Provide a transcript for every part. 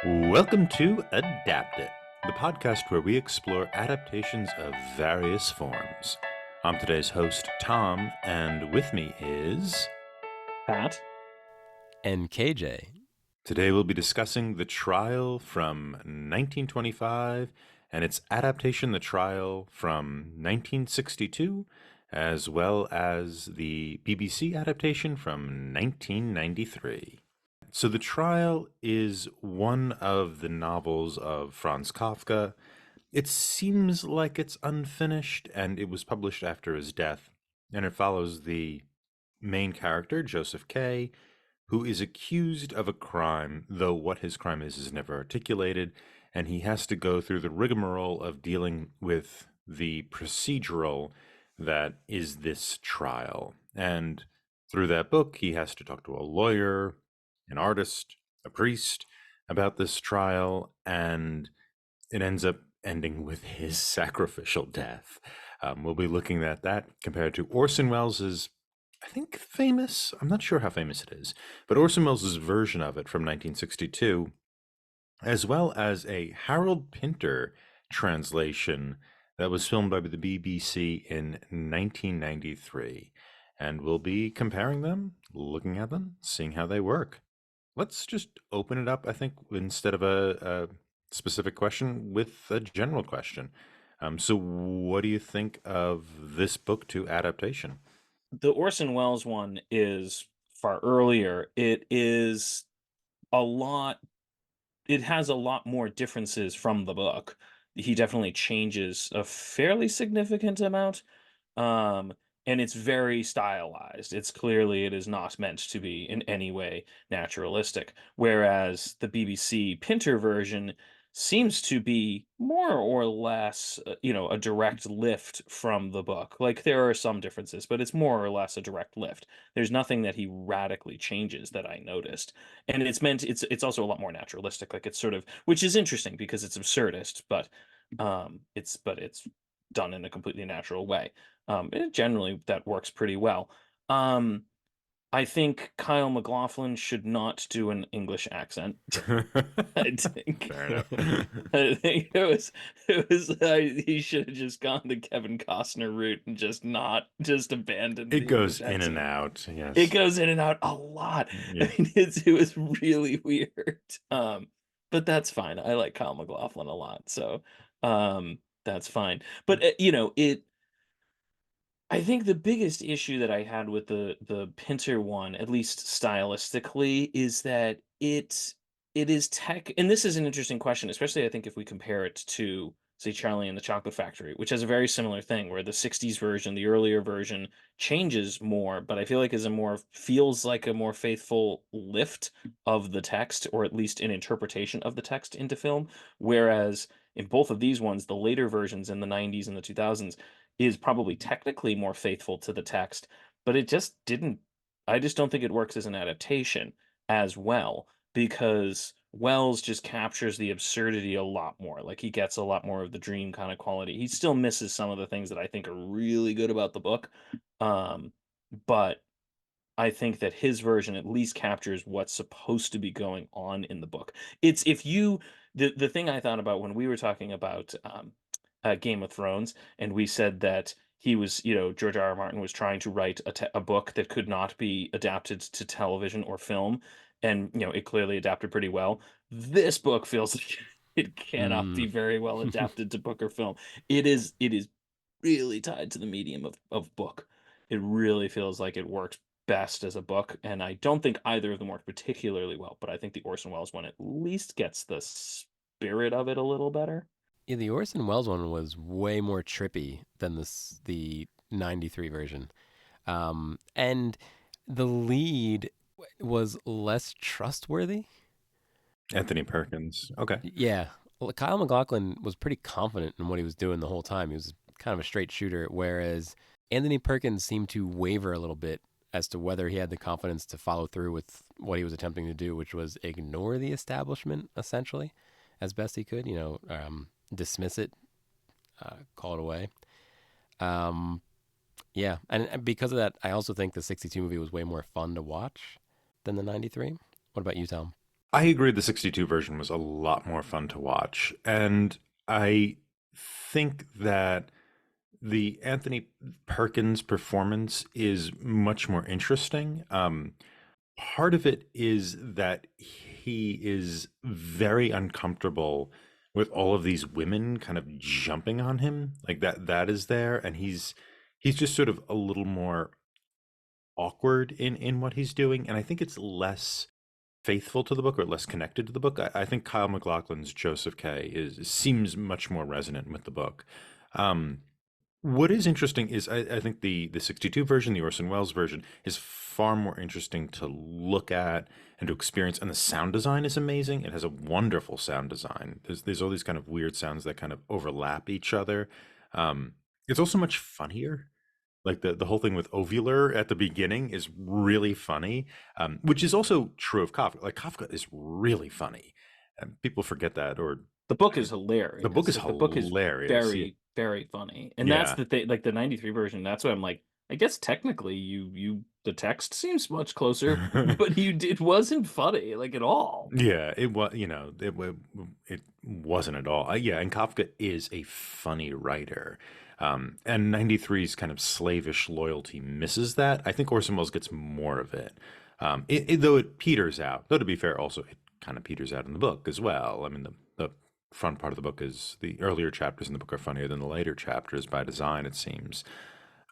Welcome to Adapt It, the podcast where we explore adaptations of various forms. I'm today's host, Tom, and with me is Pat? And KJ. Today we'll be discussing The Trial from 1925 and its adaptation, The Trial from 1962, as well as the BBC adaptation from 1993. So The Trial is one of the novels of Franz Kafka. It seems like it's unfinished, and it was published after his death, and it follows the main character, Joseph K., who is accused of a crime, though what his crime is never articulated, and he has to go through the rigmarole of dealing with the procedural that is this trial. And through that book, he has to talk to a lawyer, an artist, a priest about this trial, and it ends up ending with his sacrificial death. We'll be looking at that compared to Orson Welles's, I think, famous, I'm not sure how famous it is, but Orson Welles's version of it from 1962, as well as a Harold Pinter translation that was filmed by the BBC in 1993. And we'll be comparing them, looking at them, seeing how they work. Let's just open it up, I think, instead of a specific question, with a general question. So what do you think of this book to adaptation? The Orson Welles one is far earlier. It is a lot it has a lot more differences from the book. He definitely changes a fairly significant amount. Um, and it's very stylized. It is not meant to be in any way naturalistic. Whereas the BBC Pinter version seems to be more or less, a direct lift from the book. Like there are some differences, but it's more or less a direct lift. There's nothing that he radically changes that I noticed. And it's also a lot more naturalistic. Like it's sort of, which is interesting because it's absurdist, but it's done in a completely natural way. Generally, that works pretty well. Um, I think Kyle MacLachlan should not do an English accent. I think, Fair enough. I think he should have just gone the Kevin Costner route and just abandoned It the goes English in and accent. out, It yes. goes in and out a lot. Yeah. I mean, it was really weird. But that's fine. I like Kyle MacLachlan a lot, so that's fine. But I think the biggest issue that I had with the Pinter one, at least stylistically, is that it is tech, and this is an interesting question, especially I think if we compare it to, say, Charlie and the Chocolate Factory, which has a very similar thing where the 60s version, the earlier version, changes more, but I feel like feels like a more faithful lift of the text, or at least an interpretation of the text into film. Whereas in both of these ones, the later versions in the 90s and the 2000s is probably technically more faithful to the text, but it just didn't I just don't think it works as an adaptation as well because Wells just captures the absurdity a lot more. Like he gets a lot more of the dream kind of quality. He still misses some of the things that I think are really good about the book. But I think that his version at least captures what's supposed to be going on in the book. It's if you the thing I thought about when we were talking about Game of Thrones, and we said that George R. R. Martin was trying to write a book that could not be adapted to television or film, and it clearly adapted pretty well. This book feels like it cannot be Mm. very well adapted to book or film. It is really tied to the medium of book. It really feels like it works best as a book, and I don't think either of them work particularly well, but I think the Orson Welles one at least gets the spirit of it a little better. Yeah, the Orson Welles one was way more trippy than the 93 version. And the lead was less trustworthy. Anthony Perkins. Okay. Yeah. Well, Kyle MacLachlan was pretty confident in what he was doing the whole time. He was kind of a straight shooter, whereas Anthony Perkins seemed to waver a little bit as to whether he had the confidence to follow through with what he was attempting to do, which was ignore the establishment essentially as best he could. Dismiss it, call it away. Um, yeah, and because of that, I also think the '62 movie was way more fun to watch than the '93. What about you, Tom? I agree the 62 version was a lot more fun to watch. And I think that the Anthony Perkins performance is much more interesting. Part of it is that he is very uncomfortable with all of these women kind of jumping on him. Like that is there, and he's just sort of a little more awkward in what he's doing. And I think it's less faithful to the book or less connected to the book. I think Kyle MacLachlan's Joseph K is seems much more resonant with the book. Um, what is interesting is I think the 62 version, the Orson Welles version, is far more interesting to look at and to experience. And the sound design is amazing. It has a wonderful sound design. There's all these kind of weird sounds that kind of overlap each other. It's also much funnier. Like the whole thing with ovular at the beginning is really funny, which is also true of Kafka. Like Kafka is really funny. People forget that, or The book is the hilarious. book is Like, the book is hilarious. very, very funny, and that's Yeah. the thing. Like the '93 version, that's why I'm like, I guess technically, the text seems much closer, but it wasn't funny like at all. Yeah, it was, it wasn't at all. Yeah, and Kafka is a funny writer. And 93's kind of slavish loyalty misses that. I think Orson Welles gets more of it. Though it peters out. Though to be fair, also it kind of peters out in the book as well. I mean, the front part of the book is the earlier chapters in the book are funnier than the later chapters by design, it seems.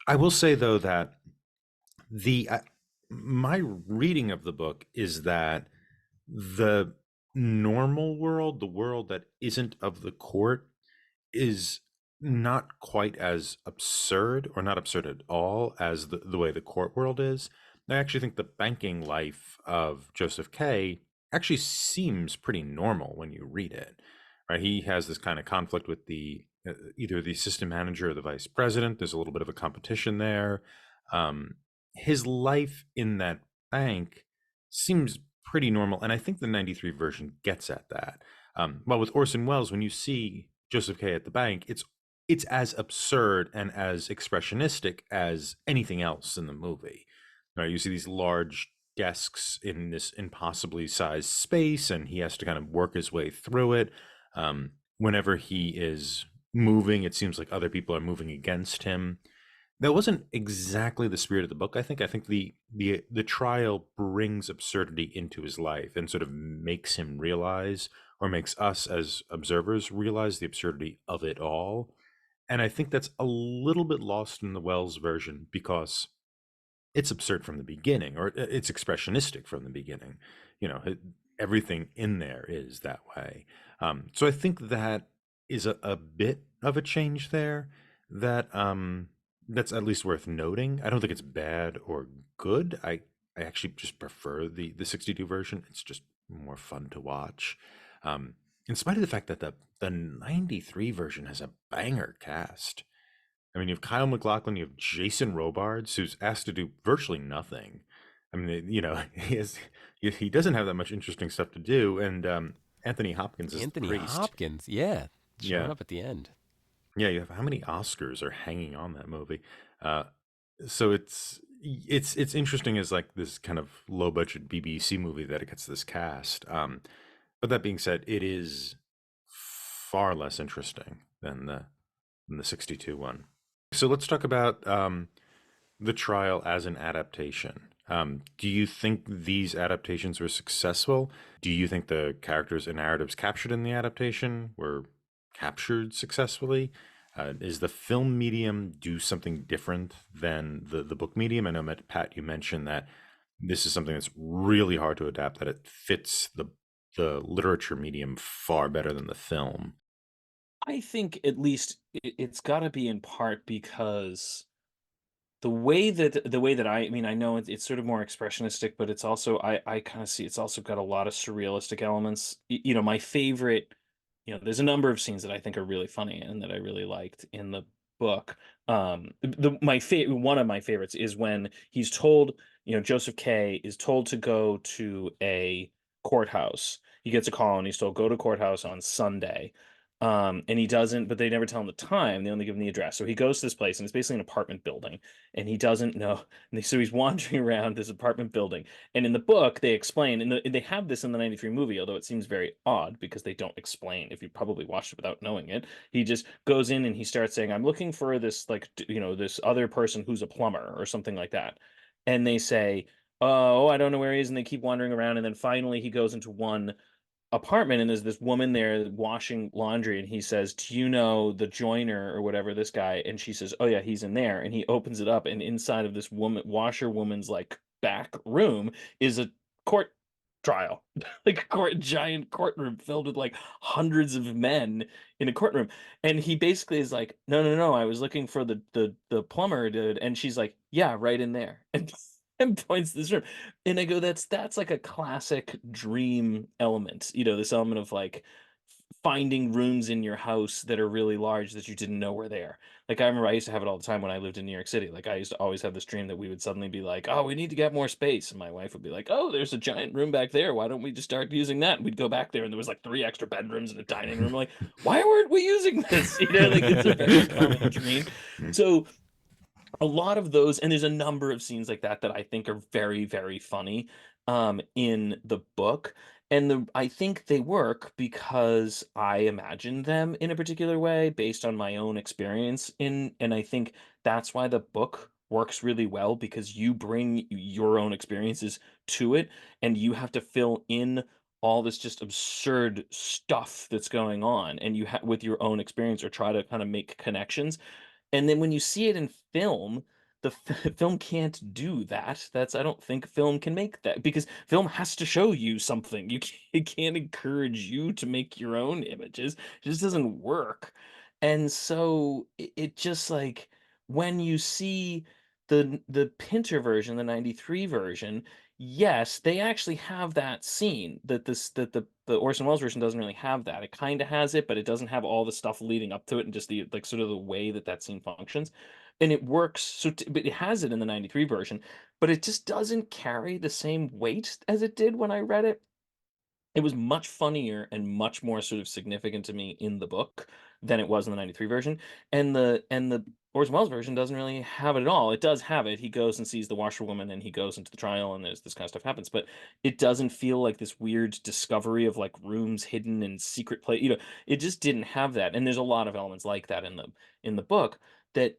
I will say though that the my reading of the book is that the normal world, the world that isn't of the court, is not quite as absurd or not absurd at all as the way the court world is. I actually think the banking life of Joseph K actually seems pretty normal when you read it. Right? He has this kind of conflict with the either the assistant manager or the vice president. There's a little bit of a competition there. Um, his life in that bank seems pretty normal, and I think the 93 version gets at that. Well, with Orson Welles, when you see Joseph K at the bank, it's as absurd and as expressionistic as anything else in the movie. Right? You see these large desks in this impossibly sized space, and he has to kind of work his way through it. Whenever he is moving, it seems like other people are moving against him. That wasn't exactly the spirit of the book. I think the trial brings absurdity into his life and sort of makes him realize, or makes us as observers realize, the absurdity of it all. And I think that's a little bit lost in the Wells version because it's absurd from the beginning, or it's expressionistic from the beginning. Everything in there is that way. So I think that is a bit of a change there that that's at least worth noting. I don't think it's bad or good. I actually just prefer the 62 version. It's just more fun to watch. In spite of the fact that the 93 version has a banger cast. I mean, you have Kyle MacLachlan, you have Jason Robards, who's asked to do virtually nothing. I mean, he doesn't have that much interesting stuff to do, and Anthony Hopkins is the Anthony priest. Hopkins, yeah, showing Yeah, up at the end. yeah. You have how many Oscars are hanging on that movie? Uh, so it's interesting as like this kind of low budget BBC movie that it gets this cast. But that being said, it is far less interesting than the 62 one. So let's talk about the trial as an adaptation. Do you think these adaptations were successful? Do you think the characters and narratives captured in the adaptation were captured successfully? Is the film medium do something different than the book medium? I know, Pat, you mentioned that this is something that's really hard to adapt, that it fits the literature medium far better than the film. I think at least it's got to be in part because the way that I mean, I know it's sort of more expressionistic, but it's also I kind of see it's also got a lot of surrealistic elements. My favorite, there's a number of scenes that I think are really funny and that I really liked in the book. The my favorite one of my favorites is when he's told, Joseph K is told to go to a courthouse. He gets a call and he's told go to courthouse on Sunday. And he doesn't, but they never tell him the time. They only give him the address. So he goes to this place, and it's basically an apartment building, and he doesn't know. So he's wandering around this apartment building. And in the book, they explain, and they have this in the 93 movie, although it seems very odd because they don't explain if you probably watched it without knowing it. He just goes in and he starts saying, I'm looking for this, like, this other person who's a plumber or something like that. And they say, oh, I don't know where he is. And they keep wandering around. And then finally he goes into one apartment, and there's this woman there washing laundry, and he says, do you know the joiner or whatever, this guy? And she says, oh yeah, he's in there. And he opens it up, and inside of this washerwoman's like back room is a court trial. Like a giant courtroom filled with like hundreds of men in a courtroom. And he basically is like, no, no, no, I was looking for the plumber dude. And she's like, yeah, right in there. And points to this room. And I go, that's like a classic dream element, this element of like finding rooms in your house that are really large that you didn't know were there. Like I remember I used to have it all the time when I lived in New York City. Like I used to always have this dream that we would suddenly be like, oh, we need to get more space. And my wife would be like, oh, there's a giant room back there. Why don't we just start using that? And we'd go back there, and there was like 3 extra bedrooms and a dining room. Like, why weren't we using this? Like it's a very common dream. So a lot of those, and there's a number of scenes like that that I think are very, very funny in the book. And I think they work because I imagined them in a particular way based on my own experience and I think that's why the book works really well, because you bring your own experiences to it, and you have to fill in all this just absurd stuff that's going on, and you with your own experience, or try to kind of make connections. And then when you see it in film, the film can't do that. I don't think film can make that, because film has to show you something. It can't encourage you to make your own images. It just doesn't work. And so it just like, when you see the Pinter version, the 93 version, yes, they actually have that scene that the Orson Welles version doesn't really have that. It kind of has it, but it doesn't have all the stuff leading up to it, and just the like sort of the way that scene functions. And it works, but it has it in the 93 version, but it just doesn't carry the same weight as it did when I read it. It was much funnier and much more sort of significant to me in the book than it was in the 93 version. And the Orson Welles version doesn't really have it at all. It does have it. He goes and sees the washerwoman, and he goes into the trial, and there's this kind of stuff happens, but it doesn't feel like this weird discovery of like rooms hidden in secret place. It just didn't have that. And there's a lot of elements like that in the book that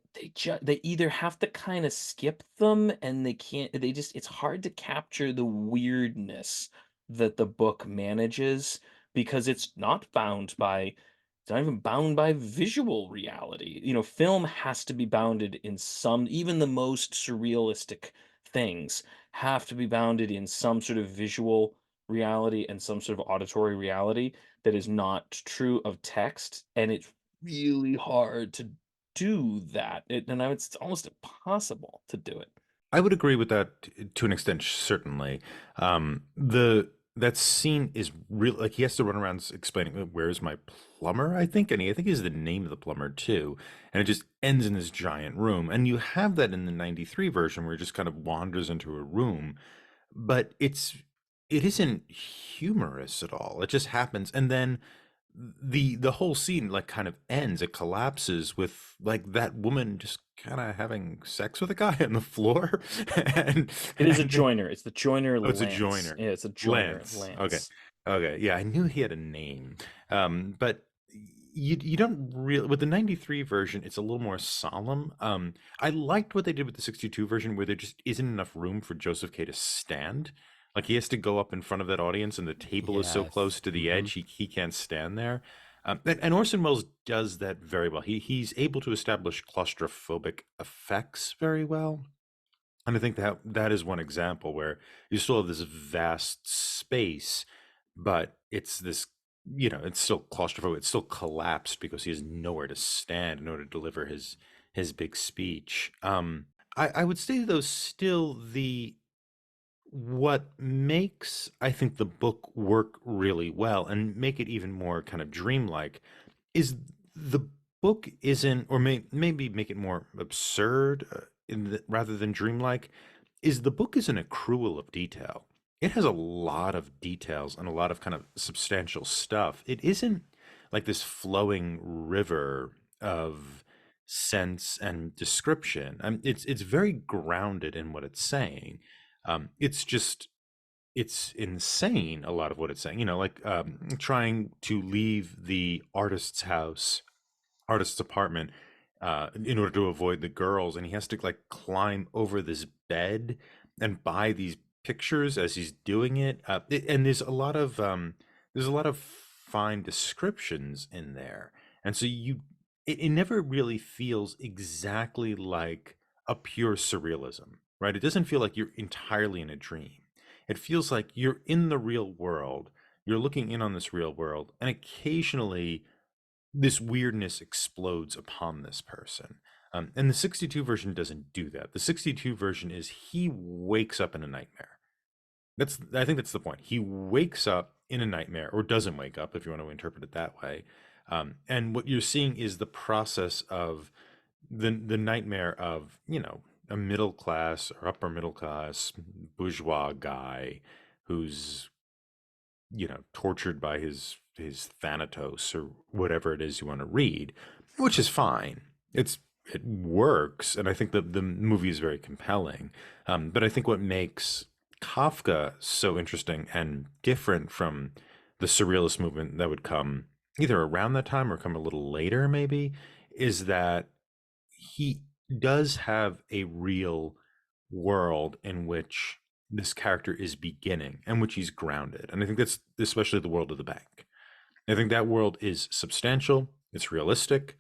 they either have to kind of skip them, and they just, it's hard to capture the weirdness that the book manages, because it's not even bound by visual reality. Film has to be bounded in some, even the most surrealistic things have to be bounded in some sort of visual reality and some sort of auditory reality that is not true of text. And it's really hard to do that. It's almost impossible to do it. I would agree with that to an extent, certainly. The That scene is real. Like he has to run around explaining, "Where's my plumber?" I think, and I think is the name of the plumber too. And it just ends in this giant room. And you have that in the '93 version, where he just kind of wanders into a room, but it isn't humorous at all. It just happens, and then the whole scene like kind of ends. It collapses with like that woman just kind of having sex with a guy on the floor, and It is a and then, joiner. It's the joiner oh, it's a Lance. joiner, Yeah, it's a joiner Lance. Okay, Lance. okay, yeah, I knew he had a name, but you don't really, with the '93 version. It's a little more solemn. I liked what they did with the '62 version, where there just isn't enough room for Joseph K to stand. Like he has to go up in front of that audience, and the table is so Yes. close to the Hmm. edge, he can't stand there. And Orson Welles does that very well. He's able to establish claustrophobic effects very well, and I think that is one example where you still have this vast space, but it's this, it's still claustrophobic. It's still collapsed because he has nowhere to stand in order to deliver his big speech. I would say though, still what makes, I think, the book work really well and make it even more kind of dreamlike is the book isn't, or maybe make it more absurd, rather than dreamlike, is the book isn't a accrual of detail. It has a lot of details and a lot of kind of substantial stuff. It isn't like this flowing river of sense and description. It's very grounded in what it's saying. It's just it's insane, a lot of what it's saying, like trying to leave the artist's apartment in order to avoid the girls, and he has to like climb over this bed and buy these pictures as he's doing it. And there's a lot of fine descriptions in there, and so it never really feels exactly like a pure surrealism, right? It doesn't feel like you're entirely in a dream. It feels like you're in the real world. You're looking in on this real world, and occasionally this weirdness explodes upon this person. And the 62 version doesn't do that. The 62 version is he wakes up in a nightmare. I think that's the point. He wakes up in a nightmare, or doesn't wake up, if you want to interpret it that way. And what you're seeing is the process of the nightmare of, a middle class or upper middle class bourgeois guy who's, tortured by his thanatos or whatever it is you want to read, which is fine. It works, and I think that the movie is very compelling. But I think what makes Kafka so interesting and different from the surrealist movement that would come either around that time or come a little later, maybe, is that he does have a real world in which this character is beginning and which he's grounded. And I think that's especially the world of the bank. I think that world is substantial, it's realistic,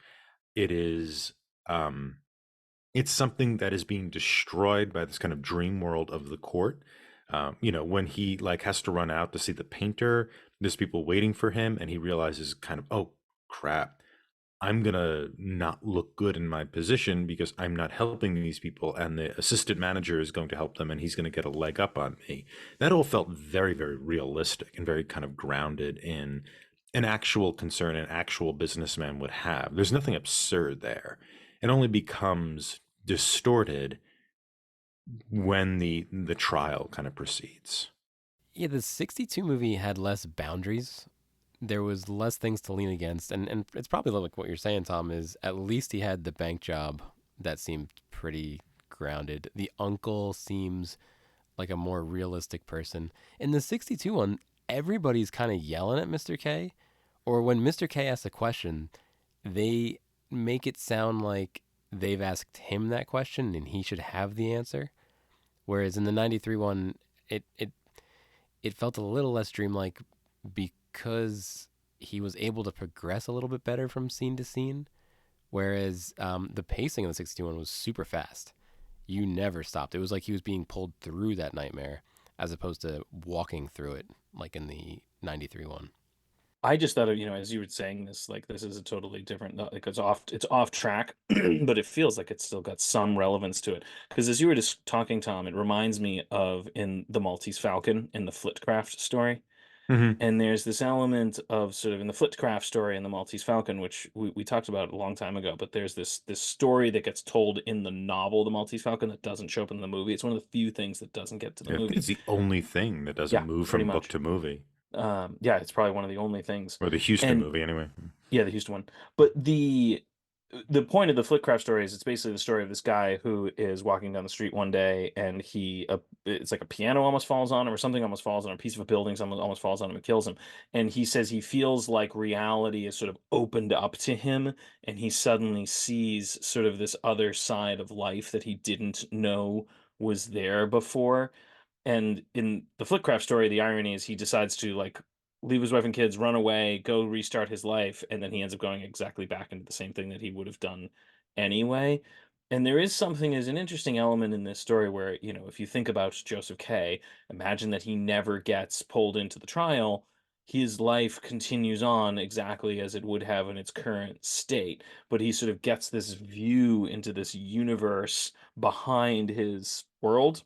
it is it's something that is being destroyed by this kind of dream world of the court. When he like has to run out to see the painter, there's people waiting for him, and he realizes kind of, oh crap, I'm gonna not look good in my position because I'm not helping these people, and the assistant manager is going to help them, and he's going to get a leg up on me. That all felt very, very realistic and very kind of grounded in an actual concern an actual businessman would have. There's nothing absurd there. It only becomes distorted when the trial kind of proceeds. Yeah, the 62 movie had less boundaries. There was less things to lean against. And it's probably like what you're saying, Tom, is at least he had the bank job that seemed pretty grounded. The uncle seems like a more realistic person. In the 62 one, everybody's kind of yelling at Mr. K. Or when Mr. K asks a question, they make it sound like they've asked him that question and he should have the answer. Whereas in the 93 one, it felt a little less dreamlike because he was able to progress a little bit better from scene to scene. Whereas the pacing of the 62 one was super fast. You never stopped. It was like he was being pulled through that nightmare as opposed to walking through it like in the 93 one. I just thought of, as you were saying this, like this is a totally different, like it's off track, but it feels like it's still got some relevance to it. Because as you were just talking, Tom, it reminds me of in the Maltese Falcon in the Flitcraft story. Mm-hmm. And there's this element of sort of in the Flitcraft story and the Maltese Falcon, which we talked about a long time ago, but there's this story that gets told in the novel, The Maltese Falcon, that doesn't show up in the movie. It's one of the few things that doesn't get to the Yeah, I think movie. it's the only thing that doesn't Yeah, move pretty from book much. to movie, Yeah, it's probably one of the only things. or the Houston And movie, anyway. yeah, the Houston one. But the point of the Flitcraft story is it's basically the story of this guy who is walking down the street one day, and it's like a piano almost falls on him, or something almost falls on him, a piece of a building almost falls on him and kills him. And he says he feels like reality is sort of opened up to him, and he suddenly sees sort of this other side of life that he didn't know was there before. And in the Flitcraft story, the irony is he decides to like leave his wife and kids, run away, go restart his life, and then he ends up going exactly back into the same thing that he would have done anyway. And there is something as an interesting element in this story where, if you think about Joseph K, imagine that he never gets pulled into the trial. His life continues on exactly as it would have in its current state, but he sort of gets this view into this universe behind his world,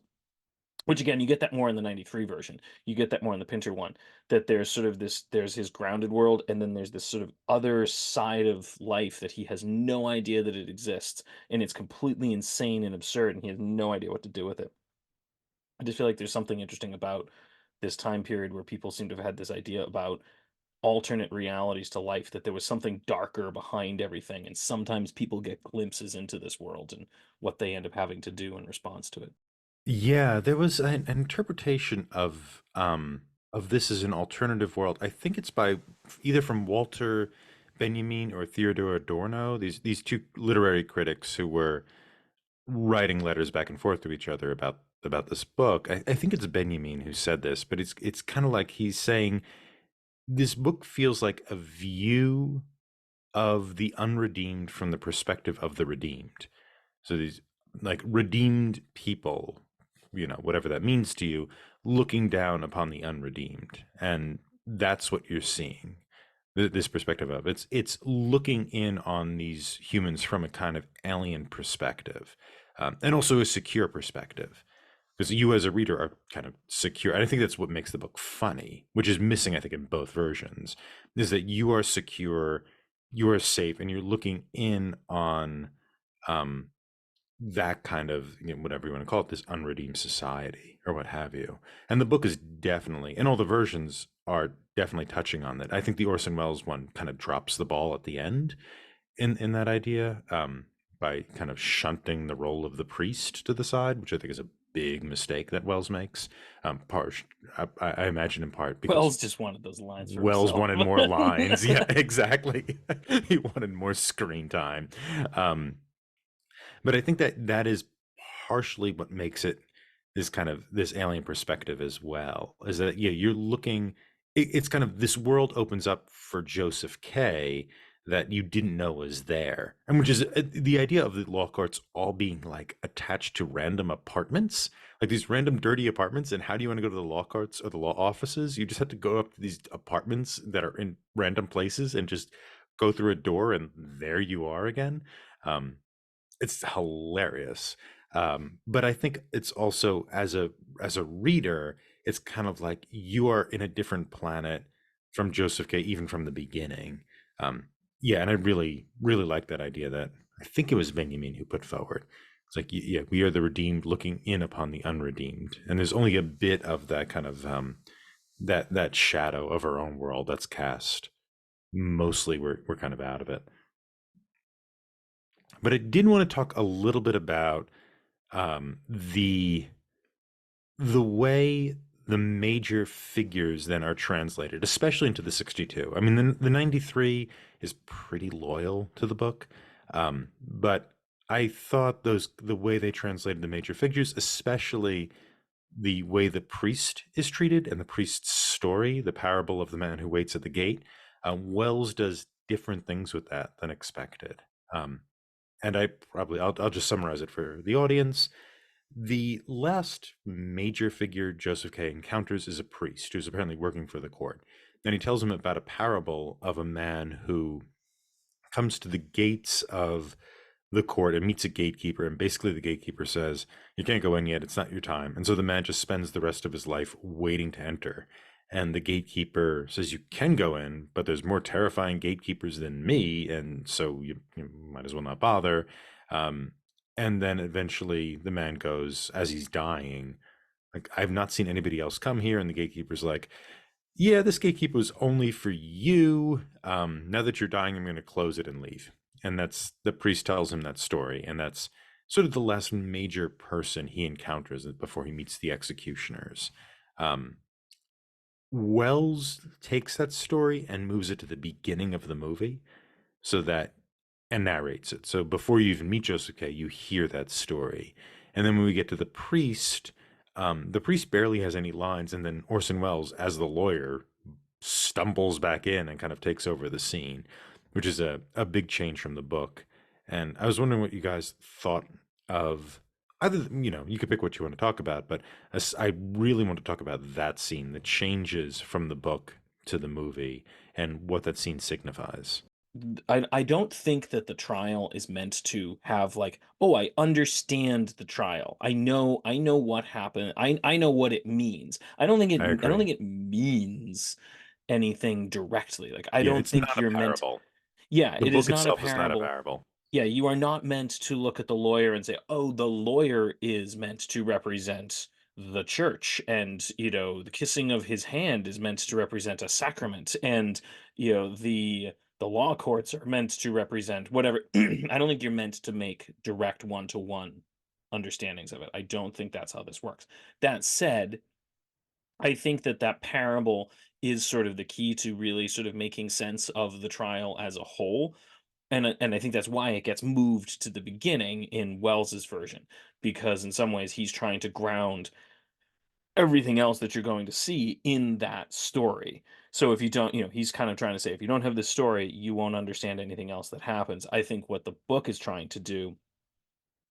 which again, you get that more in the 93 version. You get that more in the Pinter one, that there's sort of there's his grounded world, and then there's this sort of other side of life that he has no idea that it exists, and it's completely insane and absurd, and he has no idea what to do with it. I just feel like there's something interesting about this time period where people seem to have had this idea about alternate realities to life, that there was something darker behind everything, and sometimes people get glimpses into this world and what they end up having to do in response to it. Yeah, there was an interpretation of this as an alternative world. I think it's by either from Walter Benjamin or Theodore Adorno, these two literary critics who were writing letters back and forth to each other about this book. I think it's Benjamin who said this, but it's kind of like he's saying this book feels like a view of the unredeemed from the perspective of the redeemed. So these like redeemed people, whatever that means to you, looking down upon the unredeemed. And that's what you're seeing. This perspective of it's looking in on these humans from a kind of alien perspective, and also a secure perspective, because you as a reader are kind of secure. And I think that's what makes the book funny, which is missing, I think, in both versions, is that you are secure, you are safe, and you're looking in on um, that kind of, whatever you want to call it, this unredeemed society or what have you. And the book is definitely, and all the versions are definitely touching on that. I think the Orson Welles one kind of drops the ball at the end in that idea, by kind of shunting the role of the priest to the side, which I think is a big mistake that Wells makes. Part, I imagine in part because Wells just wanted those lines for Wells himself. wanted more lines. Yeah, exactly. He wanted more screen time. But I think that is partially what makes it this kind of this alien perspective as well, is that yeah, you're looking, it's kind of this world opens up for Joseph K that you didn't know was there. And which is the idea of the law courts all being like attached to random apartments, like these random dirty apartments. And how do you want to go to the law courts or the law offices? You just have to go up to these apartments that are in random places and just go through a door and there you are again. It's hilarious. But I think it's also as a reader, it's kind of like you are in a different planet from Joseph K, even from the beginning. Yeah, and I really, really like that idea that I think it was Benjamin who put forward. It's like, yeah, we are the redeemed looking in upon the unredeemed, and there's only a bit of that kind of that shadow of our own world that's cast. Mostly, we're kind of out of it. But I did want to talk a little bit about the way the major figures then are translated, especially into the 62. I mean, the 93 is pretty loyal to the book, but I thought the way they translated the major figures, especially the way the priest is treated and the priest's story, the parable of the man who waits at the gate, Wells does different things with that than expected. And I'll just summarize it for the audience. The last major figure Joseph K encounters is a priest who's apparently working for the court. And he tells him about a parable of a man who comes to the gates of the court and meets a gatekeeper. And basically, the gatekeeper says, "You can't go in yet. It's not your time." And so the man just spends the rest of his life waiting to enter. And the gatekeeper says, "You can go in, but there's more terrifying gatekeepers than me. And so you might as well not bother." Um, and then eventually the man goes as he's dying, like, "I've not seen anybody else come here." And the gatekeeper's like, "Yeah, this gatekeeper was only for you. Now that you're dying, I'm going to close it and leave." And that's the priest tells him that story. And that's sort of the last major person he encounters before he meets the executioners. Wells takes that story and moves it to the beginning of the movie so that and narrates it. So before you even meet Joseph K, you hear that story. And then when we get to the priest barely has any lines, and then Orson Welles, as the lawyer, stumbles back in and kind of takes over the scene, which is a big change from the book. And I was wondering what you guys thought of either, you could pick what you want to talk about, but I really want to talk about that scene, the changes from the book to the movie, and what that scene signifies. I don't think that the trial is meant to have like, oh, I understand the trial. I know what happened. I know what it means. I I don't agree. think it means anything directly. Like I Yeah, don't it's think not a you're meant. parable. Yeah, The it is book not a itself is not a parable. parable. Yeah, you are not meant to look at the lawyer and say, "Oh, the lawyer is meant to represent the church, and the kissing of his hand is meant to represent a sacrament, and the law courts are meant to represent whatever. I don't think you're meant to make direct one-to-one understandings of it. I don't think that's how this works. That said, I think that that parable is sort of the key to really sort of making sense of the trial as a whole, and I think that's why it gets moved to the beginning in Wells's version, because in some ways he's trying to ground everything else that you're going to see in that story. So if you don't, he's kind of trying to say, if you don't have this story, you won't understand anything else that happens. I think what the book is trying to do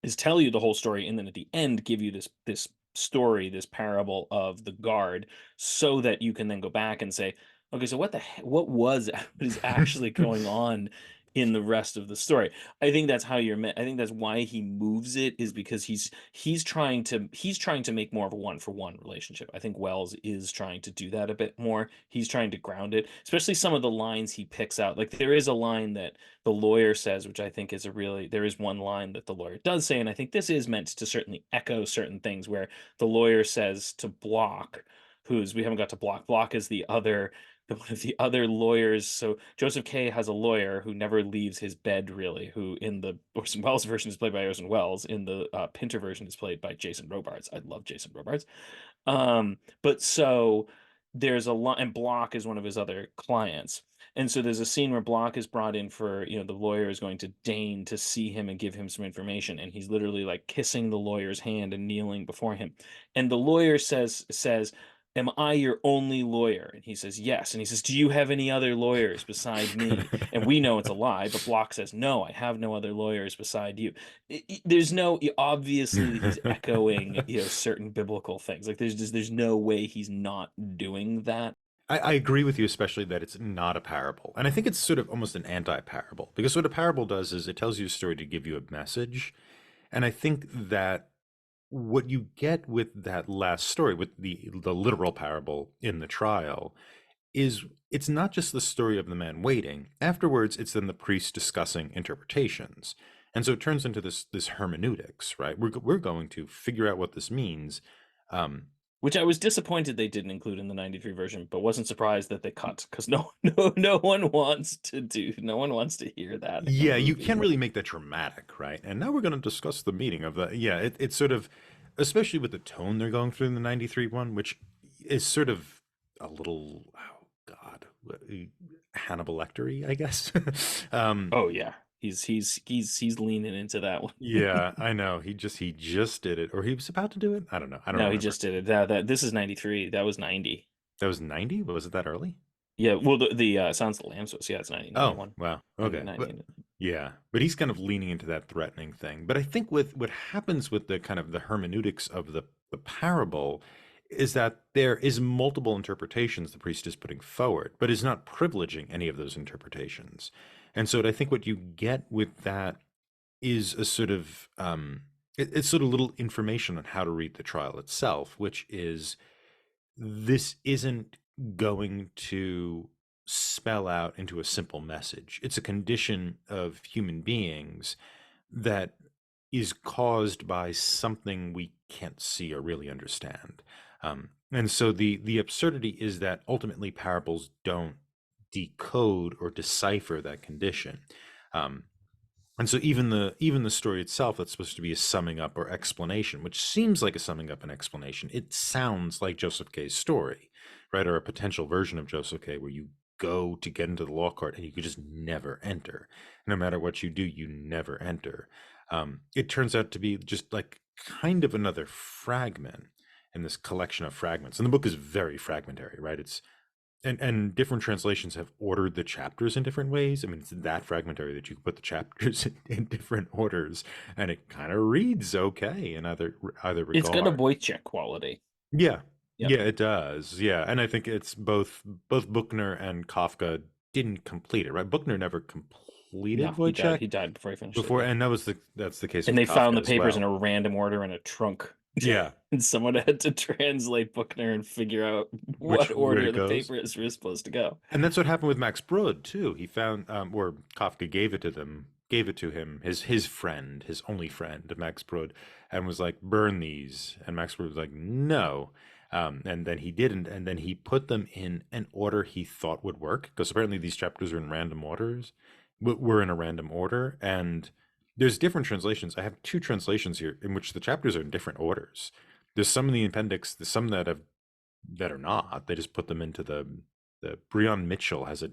is tell you the whole story, and then at the end give you this story, this parable of the guard, so that you can then go back and say, okay, so what was what is actually going on in the rest of the story. I think that's how you're meant. I think that's why he moves it, is because he's trying to make more of a one for one relationship. I think Wells is trying to do that a bit more. He's trying to ground it, especially some of the lines he picks out. Like there is a line that the lawyer says, which I think is there is one line that the lawyer does say, and I think this is meant to certainly echo certain things, where the lawyer says to Block, we haven't got to Block. Block is one of the other lawyers. So Joseph K has a lawyer who never leaves his bed, really, who in the Orson Welles version is played by Orson Welles. In the Pinter version is played by Jason Robards. I love Jason Robards. But so there's a lot, and Block is one of his other clients. And so there's a scene where Block is brought in for, the lawyer is going to deign to see him and give him some information. And he's literally like kissing the lawyer's hand and kneeling before him. And the lawyer says, am I your only lawyer? And he says, yes. And he says, do you have any other lawyers beside me? And we know it's a lie, but Block says, no, I have no other lawyers beside you. There's no, obviously he's echoing, certain biblical things. Like there's no way he's not doing that. I agree with you, especially that it's not a parable. And I think it's sort of almost an anti-parable, because what a parable does is it tells you a story to give you a message. And I think that what you get with that last story, with the literal parable in the trial, is it's not just the story of the man waiting. Afterwards, it's then the priest discussing interpretations. And so it turns into this hermeneutics, right? We're going to figure out what this means. Which I was disappointed they didn't include in the 93 version, but wasn't surprised that they cut, because no one wants to hear that. Yeah, you can't really make that dramatic, right? And now we're going to discuss the meaning of that. Yeah, it's sort of, especially with the tone they're going through in the 93 one, which is sort of a little, oh God, Hannibal Lecter-y, I guess. Oh yeah, he's leaning into that one. Yeah, I know. He just did it, or he was about to do it. I don't know. I don't No, remember. he just did it. That this is 93. That was 90. That was 90? Was it that early? Yeah, well, the Silence of the Lambs was, it's 90, Oh, 91. wow. Okay. 90. Yeah, but he's kind of leaning into that threatening thing. But I think with what happens with the kind of the hermeneutics of the parable is that there is multiple interpretations the priest is putting forward, but is not privileging any of those interpretations. And so I think what you get with that is a sort of it's sort of little information on how to read the trial itself, which is this isn't going to spell out into a simple message. It's a condition of human beings that is caused by something we can't see or really understand. And so the absurdity is that ultimately parables don't decode or decipher that condition. And so even the story itself that's supposed to be a summing up or explanation, which seems like a summing up and explanation, it sounds like Joseph K's story, right? Or a potential version of Joseph K, where you go to get into the law court and you could just never enter. No matter what you do, you never enter. It turns out to be just like kind of another fragment in this collection of fragments. And the book is very fragmentary, right? It's and different translations have ordered the chapters in different ways. I mean, it's that fragmentary that you can put the chapters in different orders, and it kind of reads okay in either regard. It's got a Wojciech quality. Yeah, Yep. yeah, it does. Yeah, and I think it's both Buchner and Kafka didn't complete it, right? Buchner never completed No, Wojciech he died before he finished before, it. and that's the case. And with they found the Kafka as papers well. in a random order in a trunk. Yeah, And someone had to translate Buchner and figure out where what order it the goes. papers were supposed to go. And that's what happened with Max Brod too. He found, or Kafka gave it to them gave it to him, his friend, his only friend, Max Brod, and was like, burn these. And Max Brod was like, no. And then he didn't. And then he put them in an order he thought would work, because apparently these chapters are in random orders. Were in a random order. And there's different translations. I have two translations here in which the chapters are in different orders. There's some in the appendix, there's some that are not. They just put them into the Breon Mitchell has a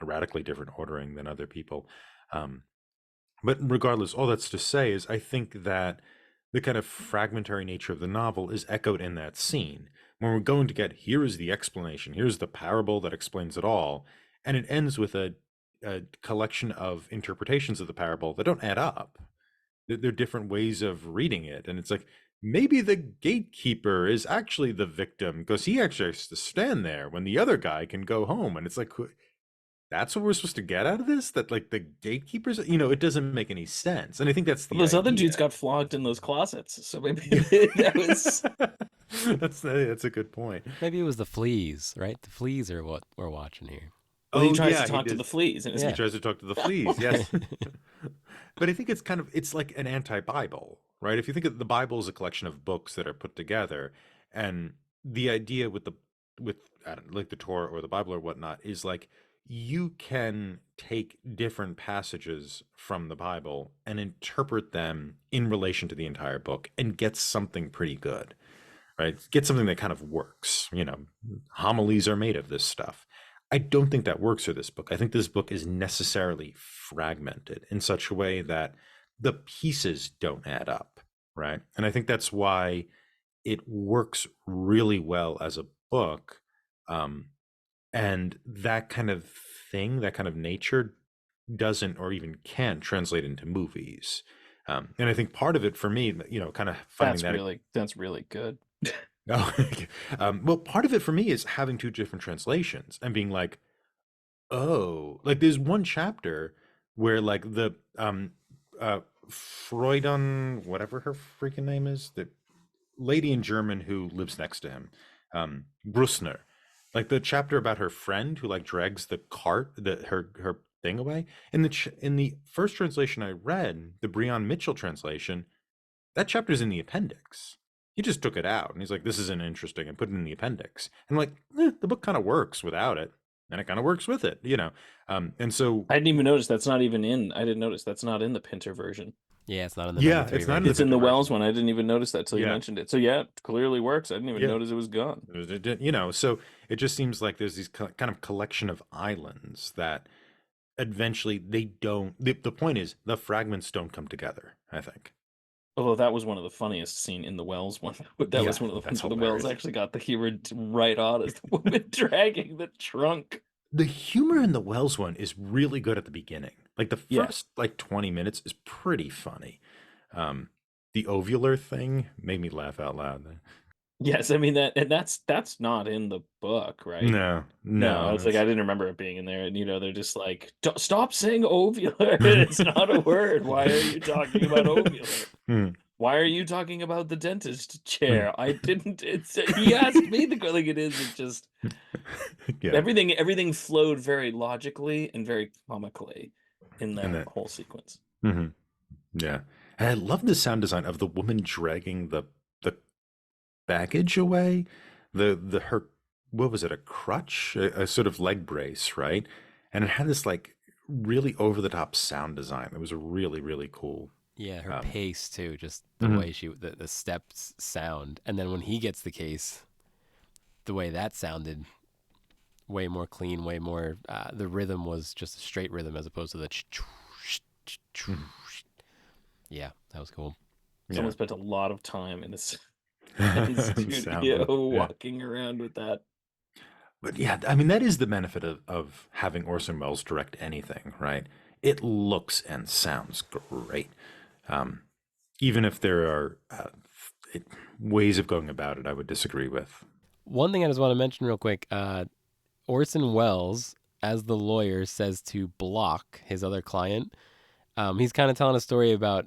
radically different ordering than other people. But regardless, all that's to say is I think that the kind of fragmentary nature of the novel is echoed in that scene. When we're going to get, here is the explanation, here's the parable that explains it all, and it ends with a collection of interpretations of the parable that don't add up. They're different ways of reading it, and it's like, maybe the gatekeeper is actually the victim because he actually has to stand there when the other guy can go home. And it's like, that's what we're supposed to get out of this? That like the gatekeepers, it doesn't make any sense. And I think that's the Those other idea. dudes got flogged in those closets, so maybe that was. That's a good point. Maybe it was the fleas, right? The fleas are what we're watching here. Well, he tries to talk to the fleas, and he tries to talk to the fleas. Yes. But I think it's like an anti-Bible, right? If you think of the Bible as a collection of books that are put together, and the idea with I don't know, like the Torah or the Bible or whatnot is like, you can take different passages from the Bible and interpret them in relation to the entire book and get something pretty good, right? Get something that kind of works. Homilies are made of this stuff. I don't think that works for this book. I think this book is necessarily fragmented in such a way that the pieces don't add up, right? And I think that's why it works really well as a book. And that kind of thing, that kind of nature doesn't or even can't translate into movies. And I think part of it for me, kind of finding that's really good. Oh, well, part of it for me is having two different translations and being like, oh, like there's one chapter where like the Freudon, whatever her freaking name is, the lady in German who lives next to him, Brusner, like the chapter about her friend who like drags the cart, her thing away. In the first translation I read, the Breon Mitchell translation, that chapter's in the appendix. He just took it out and he's like, this isn't interesting, and put it in the appendix. And I'm like, the book kind of works without it, and it kind of works with it, and so I didn't even notice that's not even in. I didn't notice that's not in the Pinter version. Yeah, it's not in the Yeah, it's not in It's in the Wells one. I didn't even notice that till you mentioned it. So yeah, it clearly works. I didn't even notice it was gone. So it just seems like there's these kind of collection of islands that eventually they don't. The point is the fragments don't come together, I think. Although that was one of the funniest scene in the Wells one. That was one of the ones where the Wells actually got the humor right on as the woman dragging the trunk. The humor in the Wells one is really good at the beginning. Like the first 20 minutes is pretty funny. The ovular thing made me laugh out loud. Yes, I mean that's not in the book, right? No. I was like, I didn't remember it being in there, and they're just like, stop saying ovular. It's not a word. Why are you talking about ovular? Why are you talking about the dentist chair? I didn't. He asked me like it is. It's just everything flowed very logically and very comically in that whole sequence. Mm-hmm. Yeah, and I love the sound design of the woman dragging the baggage away. Her, what was it, a crutch, a sort of leg brace, right? And it had this like really over the top sound design that was really, really cool. Yeah, her pace too, just the way the steps sound, and then when he gets the case, the way that sounded, way more clean, way more. The rhythm was just a straight rhythm as opposed to the. Yeah, that was cool. Someone spent a lot of time in this studio walking around with that. But yeah, I mean, that is the benefit of having Orson Welles direct anything, right? It looks and sounds great. Even if there are ways of going about it I would disagree with. One thing I just want to mention real quick, Orson Welles, as the lawyer, says to block his other client. He's kind of telling a story about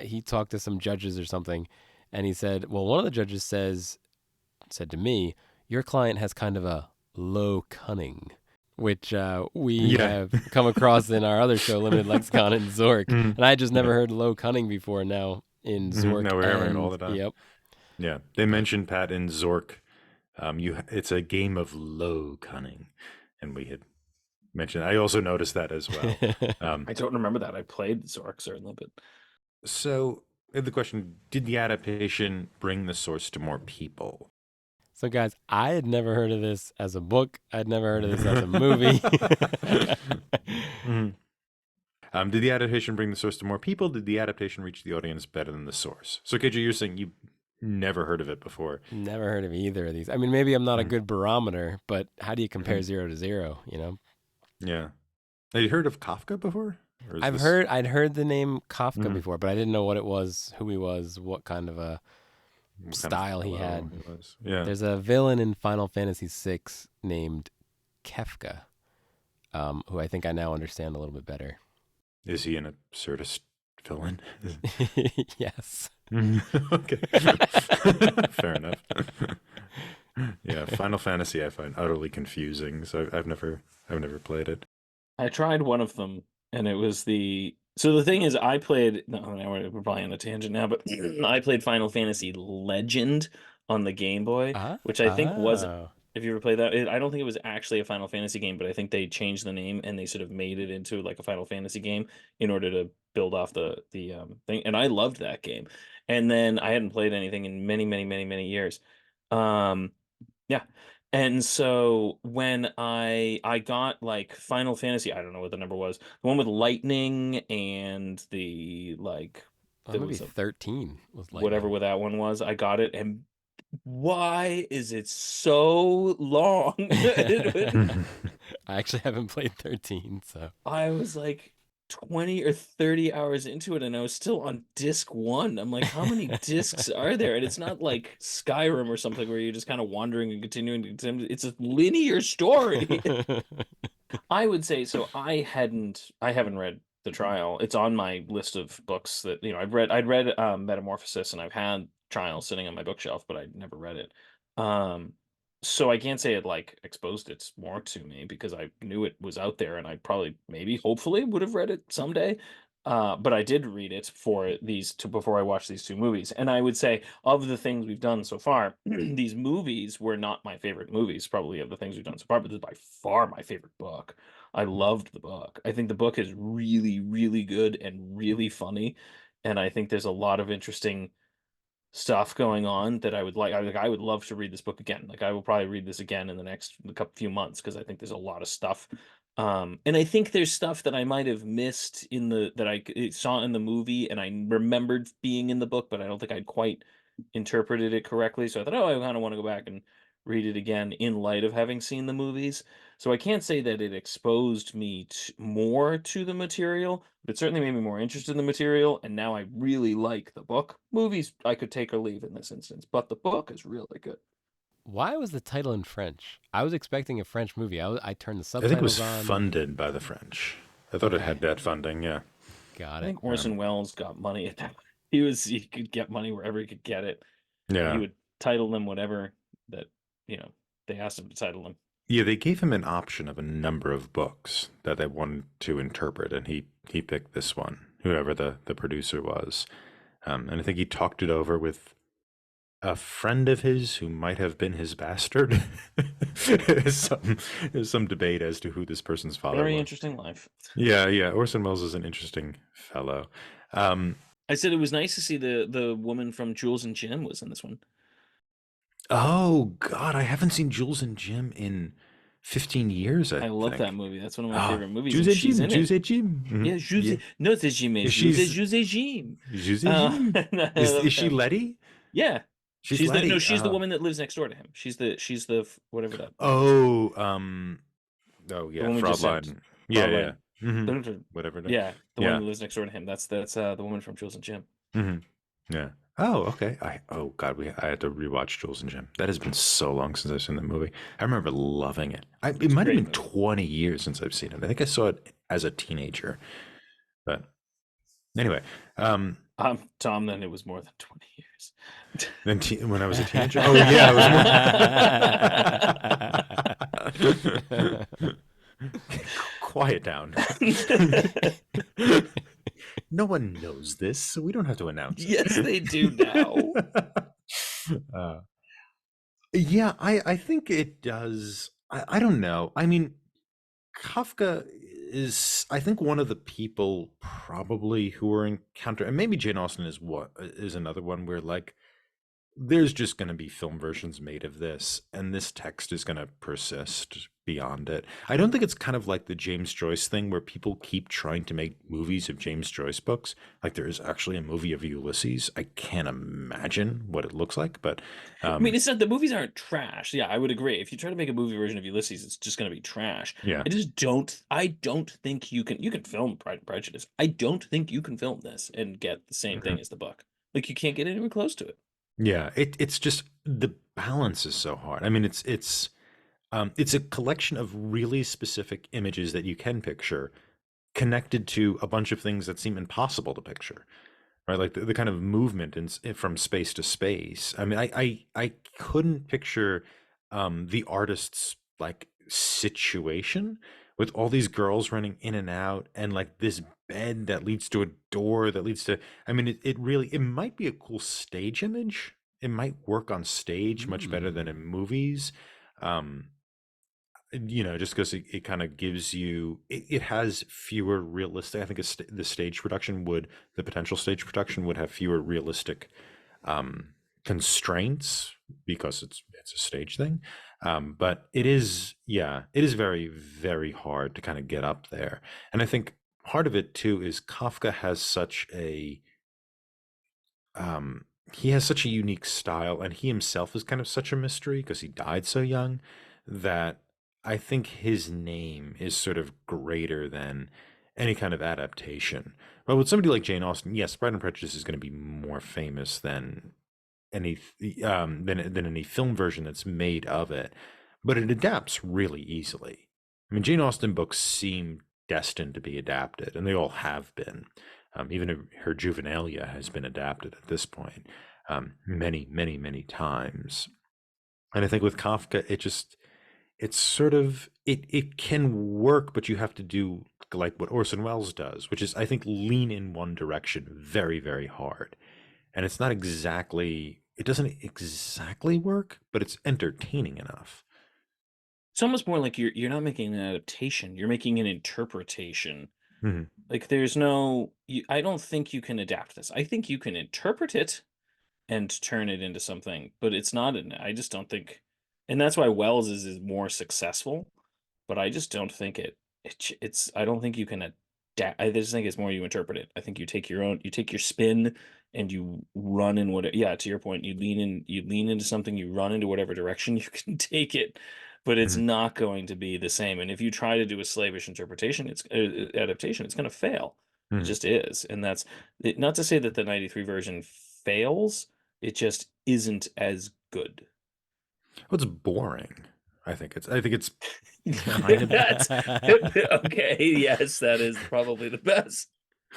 he talked to some judges or something, and he said, well, one of the judges said to me, your client has kind of a low cunning. which we have come across in our other show, Limited Lexicon and Zork. And I just never heard low cunning before. Now in Zork, now we're hearing it all the time. Yep. Yeah, they mentioned, Pat, in Zork, it's a game of low cunning, and we had mentioned. I also noticed that as well. I don't remember that. I played Zork certainly, but So the question: did the adaptation bring the source to more people? So, guys, I had never heard of this as a book. I'd never heard of this as a movie. Did the adaptation bring the source to more people? Did the adaptation reach the audience better than the source? So, KJ, you're saying you never heard of it before. Never heard of either of these. I mean, maybe I'm not a good barometer, but how do you compare 0 to 0, you know? Yeah. Have you heard of Kafka before? I'd heard the name Kafka before, but I didn't know what it was, who he was, what kind of a style he had. Yeah. There's a villain in Final Fantasy VI named Kefka, who I think I now understand a little bit better. Is he an absurdist villain? Yes. Okay. Fair enough. Yeah, Final Fantasy I find utterly confusing, so I've never played it. I tried one of them, and it was So the thing is, I played. No, we're probably on a tangent now, but I played Final Fantasy Legend on the Game Boy, which I think was. If you ever played that, I don't think it was actually a Final Fantasy game, but I think they changed the name and they sort of made it into like a Final Fantasy game in order to build off the thing. And I loved that game. And then I hadn't played anything in many, many, many, many years. Yeah. And so when I got like Final Fantasy, I don't know what the number was, the one with lightning and the like. That maybe 13 was lightning. Whatever that one was, I got it, and why is it so long? I actually haven't played 13, so I was like 20 or 30 hours into it, and I was still on disc 1. I'm like, how many discs are there? And it's not like Skyrim or something where you're just kind of wandering and continuing. It's a linear story. I would say so. I haven't read The Trial. It's on my list of books that I'd read Metamorphosis, and I've had Trial sitting on my bookshelf, but I'd never read it. So I can't say it like exposed it more to me because I knew it was out there, and I probably hopefully would have read it someday. But I did read it before I watched these 2 movies, and I would say of the things we've done so far, these movies were not my favorite movies. Probably of the things we've done so far, but this is by far my favorite book. I loved the book. I think the book is really, really good and really funny, and I think there's a lot of interesting stuff going on that I would like. I would love to read this book again. Like I will probably read this again in the next few months because I think there's a lot of stuff. And I think there's stuff that I might have missed that I saw in the movie and I remembered being in the book, but I don't think I'd quite interpreted it correctly. So I thought, oh, I kind of want to go back and read it again in light of having seen the movies. So I can't say that it exposed me more to the material, but it certainly made me more interested in the material. And now I really like the book. Movies I could take or leave in this instance, but the book is really good. Why was the title in French? I was expecting a French movie. I turned the subtitles on. I think it was funded by the French. I thought it had that funding, yeah. Got it. I think Orson Welles got money at that. He could get money wherever he could get it. Yeah. He would title them whatever that, they asked him to title them. Yeah, they gave him an option of a number of books that they wanted to interpret, and he picked this one, whoever the producer was. And I think he talked it over with a friend of his who might have been his bastard. There's some debate as to who this person's father was. Very interesting life. Yeah. Orson Welles is an interesting fellow. I said it was nice to see the woman from Jules and Jim was in this one. Oh, God, I haven't seen Jules and Jim in 15 years, I love think. that movie. That's one of my favorite movies. Jules et Jim. Yeah, Jules. No, c'est Jim. Jules et Jim. Jules et Jim. Is she Letty? Yeah. She's Letty. She's the woman that lives next door to him. She's the whatever that. Oh, yeah, Fraulein. Yeah. Mm-hmm. Whatever. Yeah, the one that lives next door to him. That's the woman from Jules and Jim. Mm-hmm. Yeah. Oh, okay. I had to rewatch Jules and Jim. That has been so long since I've seen that movie. I remember loving it. It might have been 20 years since I've seen it. I think I saw it as a teenager. But anyway, Tom, then it was more than 20 years. Then when I was a teenager? Oh, yeah, it was more. quiet down. No one knows this, so we don't have to announce it. Yes, they do now. uh, yeah, I think it does. I don't know. I mean, Kafka is, I think, one of the people probably who are encounter, and maybe Jane Austen is another one where like there's just going to be film versions made of this, and this text is going to persist beyond it. I don't think it's kind of like the James Joyce thing where people keep trying to make movies of James Joyce books. Like there is actually a movie of Ulysses. I can't imagine what it looks like, but I mean, it's not, the movies aren't trash. Yeah, I would agree. If you try to make a movie version of Ulysses, it's just going to be trash. yeah. I don't think you can film Pride and Prejudice. I don't think you can film this and get the same thing as the book. Like you can't get anywhere close to it. Yeah, it's just the balance is so hard. I mean, it's a collection of really specific images that you can picture connected to a bunch of things that seem impossible to picture, right? Like the kind of movement from space to space. I mean, I couldn't picture the artist's like situation with all these girls running in and out and like this bed that leads to a door that leads to, I mean, it really, it might be a cool stage image. It might work on stage much better than in movies. Um, just because it kind of gives you, it has fewer realistic, I think the potential stage production would have fewer realistic constraints because it's a stage thing. But it is very, very hard to kind of get up there. And I think part of it too is Kafka has such a he has such a unique style, and he himself is kind of such a mystery because he died so young that I think his name is sort of greater than any kind of adaptation. But with somebody like Jane Austen, yes, Pride and Prejudice is going to be more famous than any than any film version that's made of it, but it adapts really easily. I mean, Jane Austen books seem destined to be adapted, and they all have been. Even her Juvenilia has been adapted at this point many, many, many times. And I think with Kafka, it's sort of it can work, but you have to do like what Orson Welles does, which is I think lean in one direction very, very hard. And it doesn't exactly work, but it's entertaining enough. It's almost more like you're not making an adaptation, you're making an interpretation. Mhm. Like there's no I don't think you can adapt this. I think you can interpret it and turn it into something, but it's not an I just don't think, and that's why Wells is more successful, but I just don't think it's I don't think you can adapt. I just think it's more you interpret it. I think you take your spin and you run in what, yeah, to your point, you lean into something, you run into whatever direction you can take it, but it's Mhm. not going to be the same. And if you try to do a slavish interpretation, it's adaptation, it's going to fail. It Mhm. just is. And that's not to say that the 93 version fails, it just isn't as good. Well, it's boring. I think it's kind of That's okay. Yes, that is probably the best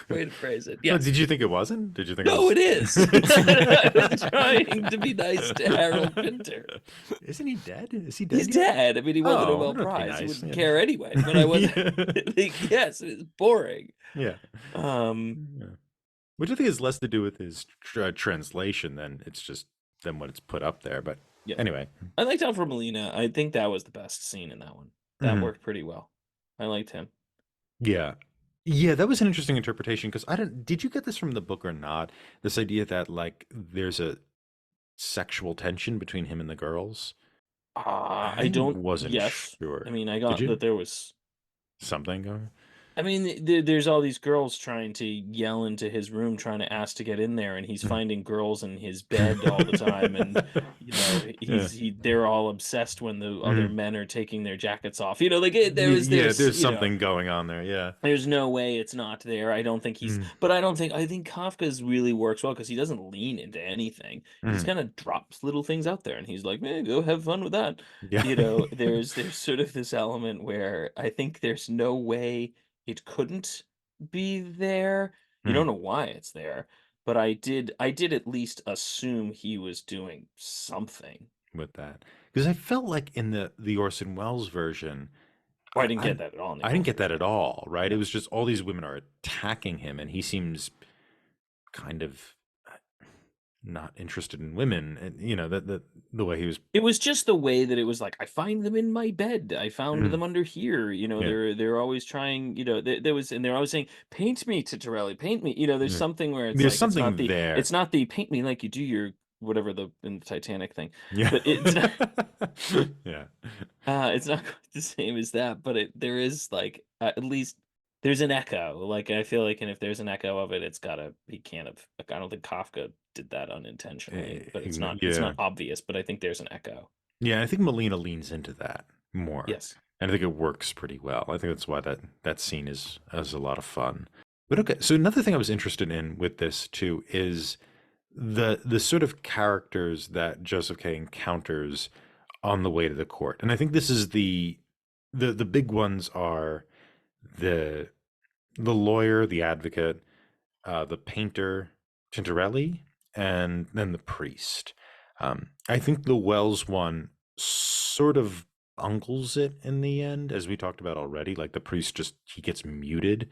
way to phrase it. Oh, Yes. did you think it wasn't? Did you think it No, was? it is. I was trying to be nice to Harold Pinter. Isn't he dead? Is he He's dead yet? dead. I mean, he won the Oh, Nobel okay, Prize. He nice. wouldn't Yeah. care anyway. But I wasn't Yeah. like, yes, it's boring. Yeah. Um, Yeah. Which I think has less to do with his translation than what it's put up there. But yeah. anyway. I liked Alfred Molina. I think that was the best scene in that one. That Mhm. worked pretty well. I liked him. Yeah. Yeah, that was an interesting interpretation because I don't, did you get this from the book or not? This idea that like there's a sexual tension between him and the girls. I I don't. wasn't Yes, I sure. mean, I Did got you? that there was. Something going? I mean, there's all these girls trying to yell into his room, trying to ask to get in there, and he's Mhm. finding girls in his bed all the time, and Yeah. they're all obsessed when the other Mhm. men are taking their jackets off. Like Yeah, there's there's something going on there. Yeah. there's no way it's not there. I don't think he's, Mm. but I think Kafka's really works well because he doesn't lean into anything. He just Mhm. kind of drops little things out there, and he's like, "Man, go have fun with that." Yeah. There's sort of this element where I think there's no way it couldn't be there. You don't Mhm. know why it's there, but I did at least assume he was doing something. With that, because I felt like in the Orson Welles version, Oh, I didn't get that at all in the I oral didn't get that tradition. at all, right? It No. was just all these women are attacking him, and he seems kind of not interested in women, and the way he was. It was just the way that it was like, "I find them in my bed. I found Mm, them under here." yeah, They're always trying, there was, and they're always saying, "Paint me, Titorelli, paint me." There's yeah. something where it's There's like, something there. it's not the paint me like you do your whatever in the Titanic thing, Yeah. but it's not, Yeah. it's not quite the same as that, but there is like, at least there's an echo. Like, I feel like, and if there's an echo of it, it's gotta, he can't have. Like, I don't think Kafka did that unintentionally, but it's Yeah. not obvious. But I think there's an echo. Yeah, I think Molina leans into that more. Yes. And I think it works pretty well. I think that's why that scene is a lot of fun. But okay, so another thing I was interested in with this too is the sort of characters that Joseph K encounters on the way to the court. And I think this is the big ones are the the lawyer, the advocate, the painter, Tintorelli, and then the priest. I think the Wells one sort of bungles it in the end, as we talked about already. Like the priest just he gets muted,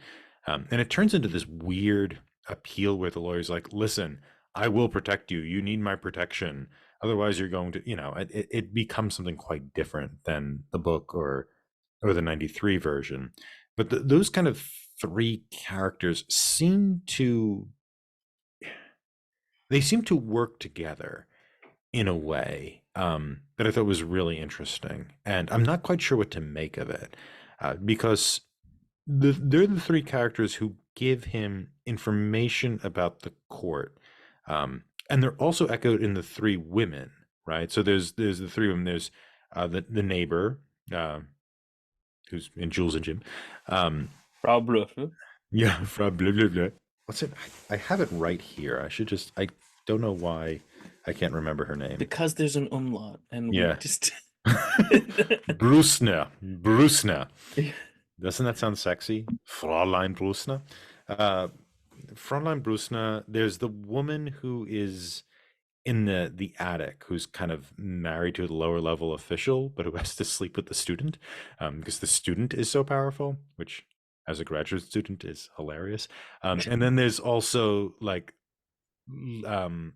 and it turns into this weird appeal where the lawyer's like, "Listen, I will protect you. You need my protection. Otherwise, you're going to, it becomes something quite different than the book or the '93 version. But those kind of three characters seem to work together in a way that I thought was really interesting, and I'm not quite sure what to make of it because they're the three characters who give him information about the court, and they're also echoed in the three women, right? So there's the three of them. There's the neighbor, who's in Jules and Jim. Frau Blöffe. Yeah, from blah blah blah. What's it? I have it right here. I don't know why I can't remember her name. Because there's an umlaut, and we Yeah. just Brusner. Brusner. Doesn't that sound sexy? Fräulein Brusner. Uh, Fräulein Brusner, there's the woman who is in the attic who's kind of married to a lower level official, but who has to sleep with the student because the student is so powerful, which as a graduate student is hilarious. And then there's also like,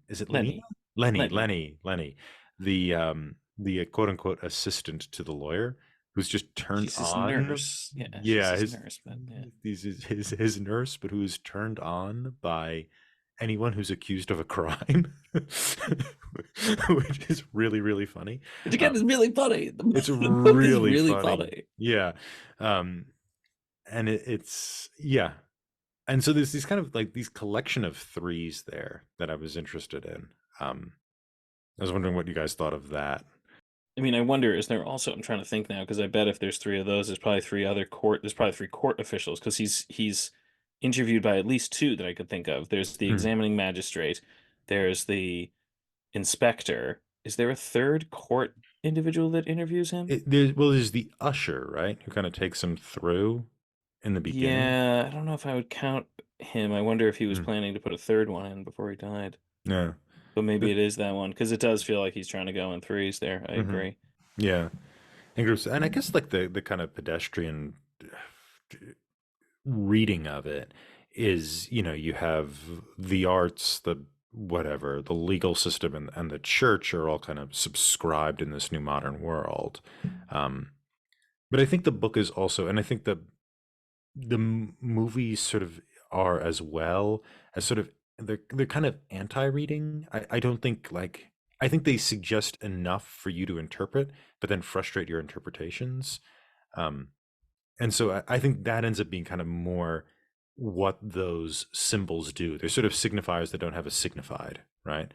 is it Lena? Lenny. Lenny, the quote unquote assistant to the lawyer who's just turned She's his on. nurse. Yeah, Yeah, she's his nurse, but yeah. his nurse, but who is turned on by anyone who's accused of a crime, which is really, really funny. Which again is really funny. It's The book is really, really funny. Yeah. And it's, yeah. And so there's these kind of like these collection of threes there that I was interested in. I was wondering what you guys thought of that. I mean, I wonder, is there also, I'm trying to think now, because I bet if there's three of those, there's probably three court officials, because he's interviewed by at least two that I could think of. There's the examining magistrate, there's the inspector. Is there a third court individual that interviews him? There's the usher, right? Who kind of takes him through in the beginning. Yeah, I don't know if I would count him. I wonder if he was Hmm. planning to put a third one in before he died. Yeah. But maybe it is that one, because it does feel like he's trying to go in threes there. I agree. Yeah. And I guess like the kind of pedestrian reading of it is, you have the arts, the whatever, the legal system and the church are all kind of subscribed in this new modern world. But I think the book is also, and I think the movies sort of are as well as sort of they're kind of anti-reading. I don't think like I think they suggest enough for you to interpret, but then frustrate your interpretations. And so I think that ends up being kind of more what those symbols do. They're sort of signifiers that don't have a signified, right?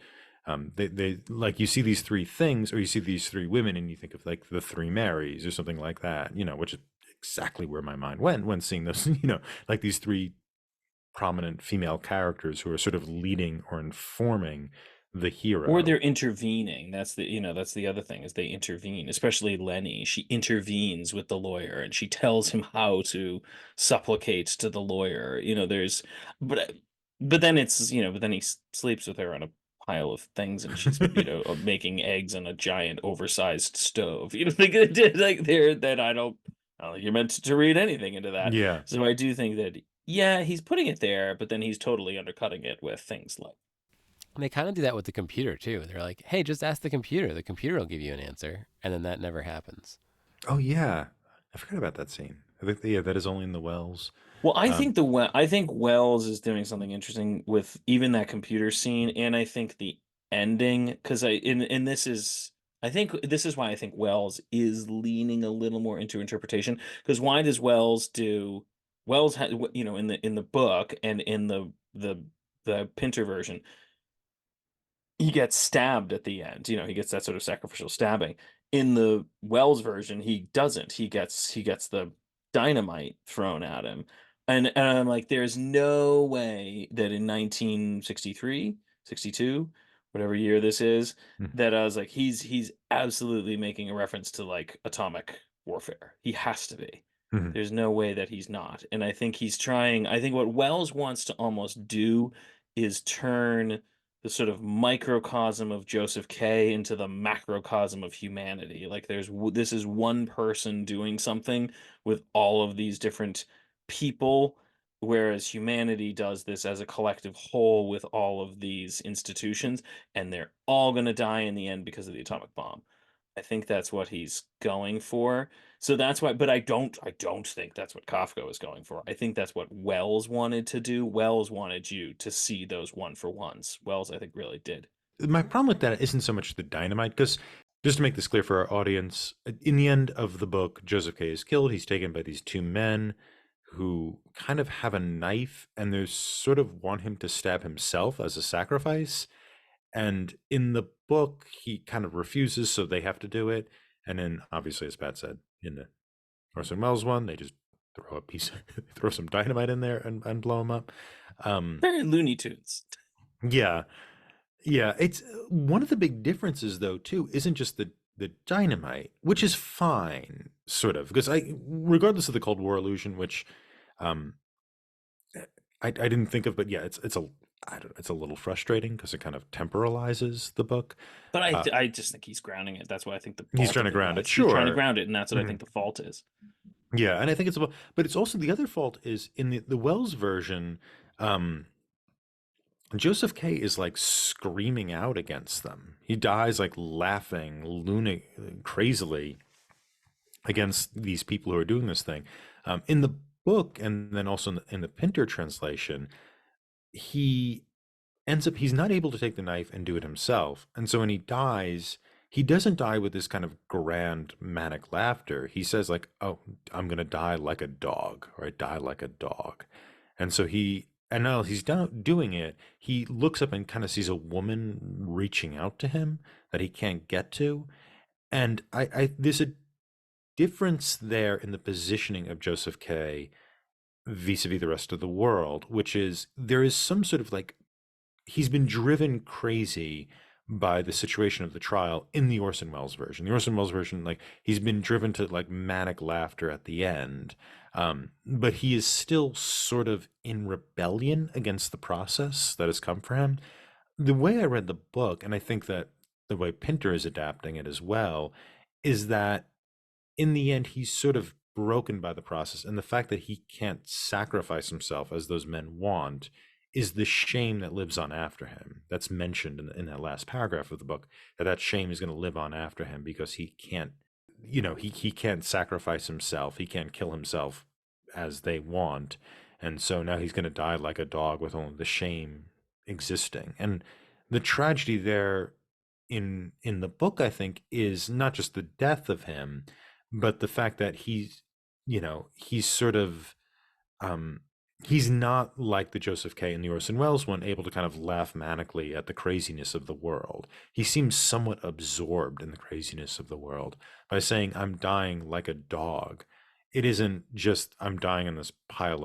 They like you see these three things, or you see these three women, and you think of like the three Marys or something like that, which is exactly where my mind went when seeing those, like these three prominent female characters who are sort of leading or informing the hero. Or they're intervening. That's the other thing, is they intervene, especially Lenny. She intervenes with the lawyer and she tells him how to supplicate to the lawyer. But then but then he sleeps with her on a pile of things, and she's making eggs on a giant oversized stove. Like I don't I don't think you're meant to read anything into that. Yeah. So I do think that, yeah, he's putting it there, but then he's totally undercutting it with things like, And they kind of do that with the computer too. They're like, "Hey, just ask the computer. The computer will give you an answer," and then that never happens. Oh yeah, I forgot about that scene. I think yeah, that is only in the Wells. well, Um, I think Wells is doing something interesting with even that computer scene, and I think the ending, because and this is, I think this is why I think Wells is leaning a little more into interpretation. Because why does Wells do Wells in the book and in the Pinter version, he gets stabbed at the end. He gets that sort of sacrificial stabbing. In the Wells version, he doesn't. He gets the dynamite thrown at him. And I'm like, there's no way that in 1963, 62, whatever year this is, mhm, that I was like, he's absolutely making a reference to like atomic warfare. He has to be. mhm. There's no way that he's not. And I think he's trying, I think what Wells wants to almost do is turn the sort of microcosm of Joseph K into the macrocosm of humanity. Like this is one person doing something with all of these different people, whereas humanity does this as a collective whole with all of these institutions, and they're all going to die in the end because of the atomic bomb. I think that's what he's going for. So that's why, but I don't think that's what Kafka was going for. I think that's what Wells wanted to do. Wells wanted you to see those one for ones. Wells, I think, really did. My problem with that isn't so much the dynamite, because just to make this clear for our audience, in the end of the book, Joseph K is killed. He's taken by these two men who kind of have a knife, and they sort of want him to stab himself as a sacrifice. And in the book, he kind of refuses, so they have to do it. And then, obviously, as Pat said, in the Orson Welles one, they just throw some dynamite in there and blow him up. Um, Very Looney Tunes. yeah, yeah. It's one of the big differences, though, too, isn't just the dynamite, which is fine, sort of, because regardless of the Cold War illusion, which um, I didn't think of, but yeah, it's a I don't know, it's a little frustrating because it kind of temporalizes the book. But Uh, I just think he's grounding it. That's what I think the he's fault trying of to it ground it, lies. He's trying to sure. ground it, and that's what I Mhm. think the fault is. Yeah, and I think but it's also the other fault is in the Wells version. Um, Joseph K is like screaming out against them. He dies like laughing, crazily against these people who are doing this thing. In the book, and then also in the Pinter translation, he ends up he's not able to take the knife and do it himself. And so when he dies, he doesn't die with this kind of grand manic laughter. He says like, "Oh, I'm going to die like a dog, or I die like a dog." And so and now he's doing it, he looks up and kind of sees a woman reaching out to him that he can't get to. And there's a difference there in the positioning of Joseph K vis-a-vis the rest of the world, which is there is some sort of like he's been driven crazy by the situation of the trial in the Orson Welles version. The Orson Welles version, like he's been driven to like manic laughter at the end, but he is still sort of in rebellion against the process that has come for him. The way I read the book, and I think that the way Pinter is adapting it as well, is that in the end, he's sort of broken by the process. And the fact that he can't sacrifice himself as those men want is the shame that lives on after him. That's mentioned in that last paragraph of the book, that shame is going to live on after him because he can't, he can't sacrifice himself. He can't kill himself as they want. And so now he's going to die like a dog with only the shame existing. And the tragedy there in the book, I think, is not just the death of him, but the fact that he's sort of um he's not like the Joseph K and the Orson Welles one, able to kind of laugh manically at the craziness of the world. He seems somewhat absorbed in the craziness of the world by saying, "I'm dying like a dog." It isn't just I'm dying on this pile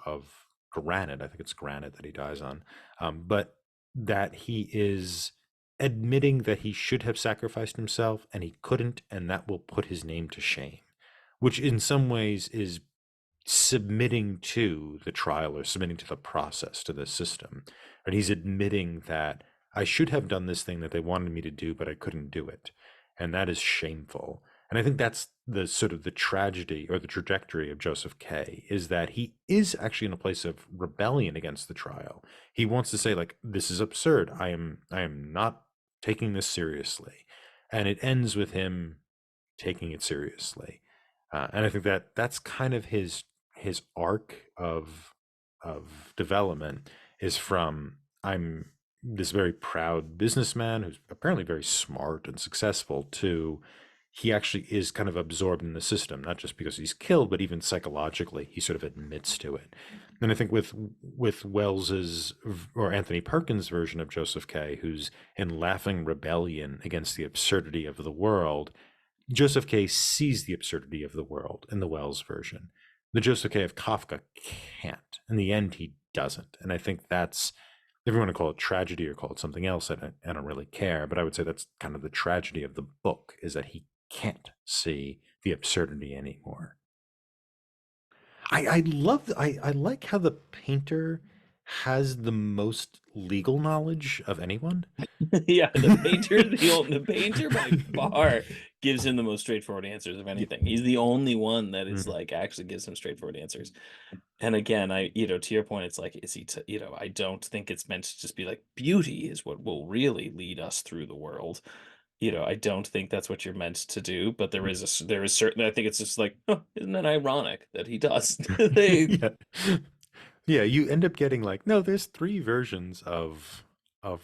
of granite. I think it's granite that he dies on, but that he is admitting that he should have sacrificed himself and he couldn't, and that will put his name to shame, which in some ways is submitting to the trial or submitting to the process, to the system. And he's admitting that I should have done this thing that they wanted me to do, but I couldn't do it. And that is shameful. And I think the sort of the tragedy or the trajectory of Joseph K is that he is actually in a place of rebellion against the trial. He wants to say, like, this is absurd. I am not taking this seriously. And it ends with him taking it seriously. And I think that that's kind of his arc of development is from I'm this very proud businessman who's apparently very smart and successful to he actually is kind of absorbed in the system, not just because he's killed, but even psychologically, he sort of admits to it. And I think with Wells's or Anthony Perkins' version of Joseph K, who's in laughing rebellion against the absurdity of the world, Joseph K sees the absurdity of the world in the Wells version. The Joseph K of Kafka can't. In the end, he doesn't. And I think that's, if you want to call it tragedy or call it something else, I don't really care. But I would say that's kind of the tragedy of the book, is that he can't see the absurdity anymore. I like how the painter has the most legal knowledge of anyone. Yeah, the painter by far gives him the most straightforward answers of anything. He's the only one that is like actually gives him straightforward answers. And again, to your point, it's like, is he, I don't think it's meant to just be like beauty is what will really lead us through the world. I don't think that's what you're meant to do, but there is certain, I think it's just like, huh, isn't that ironic that he does? Yeah. Yeah, you end up getting like, no, there's three versions of how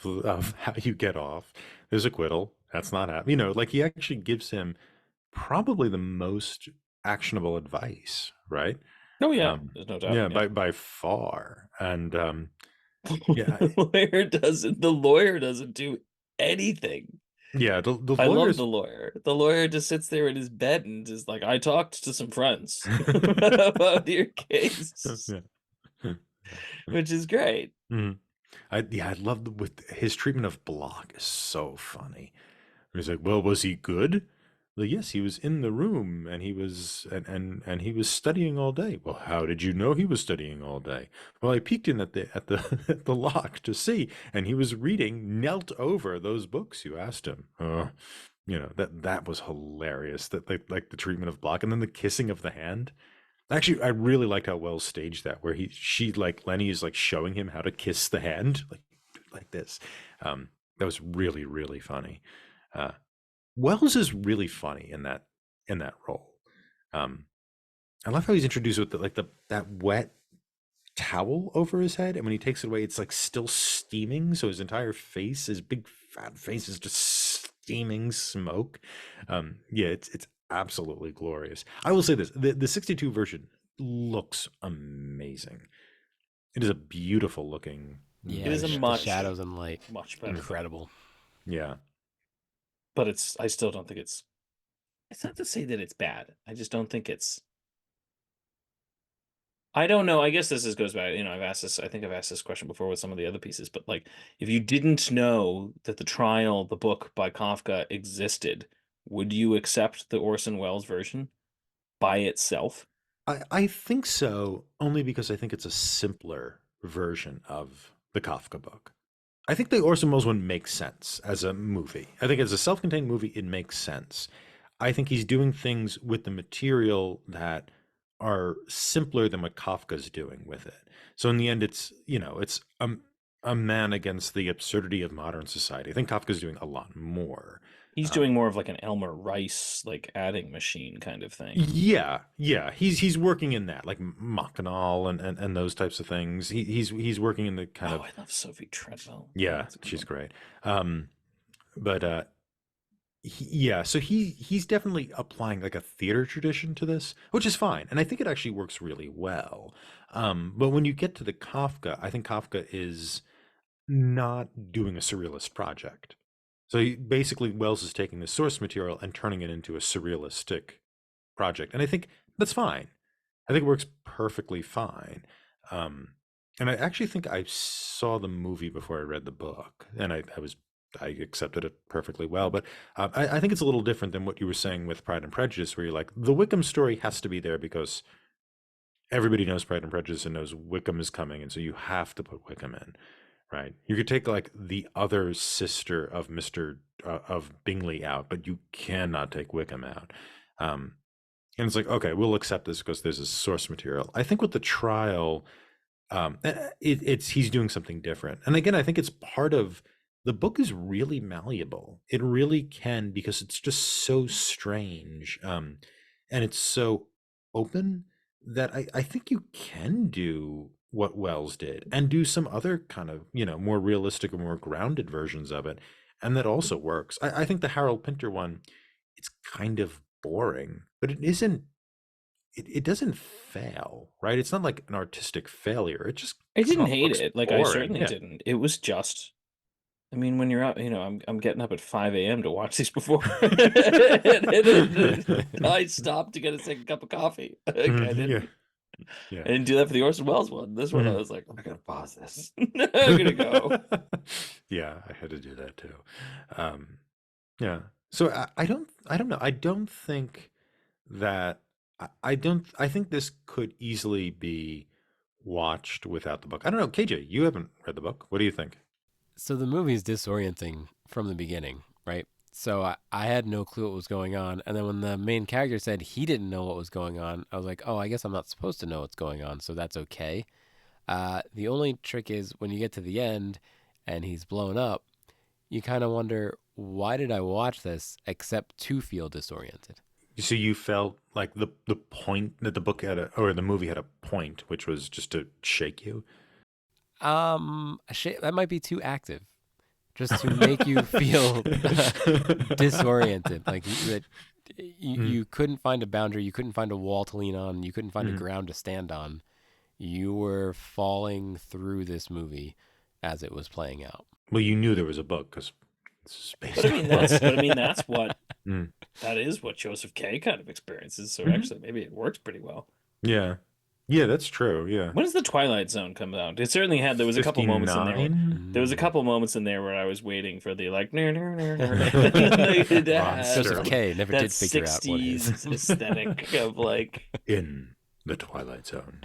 you get off. There's acquittal. That's not happening. Like he actually gives him probably the most actionable advice, right? Oh yeah, there's no doubt. Yeah, Yeah. by far. And yeah, The lawyer doesn't do anything. yeah, the I love lawyers. the lawyer. The lawyer just sits there in his bed and is like, I talked to some friends about your case, Yeah. which is great. Mhm. I love with his treatment of Block is so funny. He's like, well, was he good? Well, yes, he was in the room and he was and he was studying all day. Well, how did you know he was studying all day? Well, I peeked in at the at the lock to see, and he was reading, knelt over those books you asked him. That was hilarious. That like the treatment of Block, and then the kissing of the hand. Actually, I really liked how Wells staged that, where she like Lenny is like showing him how to kiss the hand, like this. That was really really funny. Uh, Wells is really funny in that role. Um, I love how he's introduced with that wet towel over his head, and when he takes it away, it's like still steaming. So his entire face, his big fat face, is just steaming smoke. Yeah, it's absolutely glorious. I will say this: the 62 version looks amazing. It is a beautiful looking Yeah, It is a the much, shadows and light, much better film. incredible. Yeah. But I still don't think it's not to say that it's bad. I just don't think it's, I don't know. I guess goes back, I think I've asked this question before with some of the other pieces, but like, if you didn't know that the book by Kafka existed, would you accept the Orson Welles version by itself? I think so, only because I think it's a simpler version of the Kafka book. I think the Orson Welles one makes sense as a movie. I think as a self-contained movie, it makes sense. I think he's doing things with the material that are simpler than what Kafka's doing with it. So in the end, it's a man against the absurdity of modern society. I think Kafka's doing a lot more. He's doing more of like an Elmer Rice, like adding machine kind of thing. Yeah. He's working in that, like Mackinac and those types of things. He's working in the kind of. I love Sophie Treadwell. Yeah, she's great. But yeah, so he's definitely applying like a theater tradition to this, which is fine, and I think it actually works really well. But when you get to the Kafka, I think Kafka is not doing a surrealist project. So basically, Wells is taking the source material and turning it into a surrealistic project, and I think that's fine. I think it works perfectly fine. And I actually think I saw the movie before I read the book, and I accepted it perfectly well. But I think it's a little different than what you were saying with Pride and Prejudice, where you're like, the Wickham story has to be there because everybody knows Pride and Prejudice and knows Wickham is coming, and so you have to put Wickham in, right? You could take like the other sister of Mr. Of Bingley out, but you cannot take Wickham out. And it's like, okay, we'll accept this because there's a source material. I think with the trial, it's he's doing something different. And again, I think it's part of the book is really malleable. It really can because it's just so strange, and it's so open that I think you can do what Wells did and do some other kind of more realistic or more grounded versions of it, and that also works. I think the Harold Pinter one, it's kind of boring, but it isn't it doesn't fail, right? It's not like an artistic failure. It just I kind didn't of hate looks it. Like, I boring. certainly Yeah. didn't. It was just, I mean, when you're out, I'm getting up at 5 a.m. to watch these before. And I stopped to get a second cup of coffee. Like, I Yeah. didn't Yeah. I didn't do that for the Orson Welles one. This one, I Mhm. was like, I gotta pause this. I'm gonna go. Yeah, I had to do that too. Um, yeah. So I don't know. I don't think that I don't I think this could easily be watched without the book. I don't know, KJ, you haven't read the book. What do you think? So the movie's disorienting from the beginning, right? So I had no clue what was going on. And then when the main character said he didn't know what was going on, I was like, oh, I guess I'm not supposed to know what's going on. So that's okay. The only trick is when you get to the end and he's blown up, you kind of wonder, why did I watch this except to feel disoriented? So you felt like the point that the book had or the movie had a point, which was just to shake you. That might be too active, just to make you feel disoriented. Like that, Mm, you couldn't find a boundary, you couldn't find a wall to lean on, you couldn't find a mhm. ground to stand on. You were falling through this movie as it was playing out. Well, you knew there was a book because it's But based I on mean, a book. Mm, that is what Joseph K. kind of experiences. So mhm. actually, maybe it works pretty well. Yeah. Yeah, that's true. Yeah. When does the Twilight Zone come out? It certainly had. There was a couple moments in there where 59 Mm. I was waiting for the like, and then it had Joseph monster K never that did figure out what his. 60s aesthetic of like, in the Twilight Zone.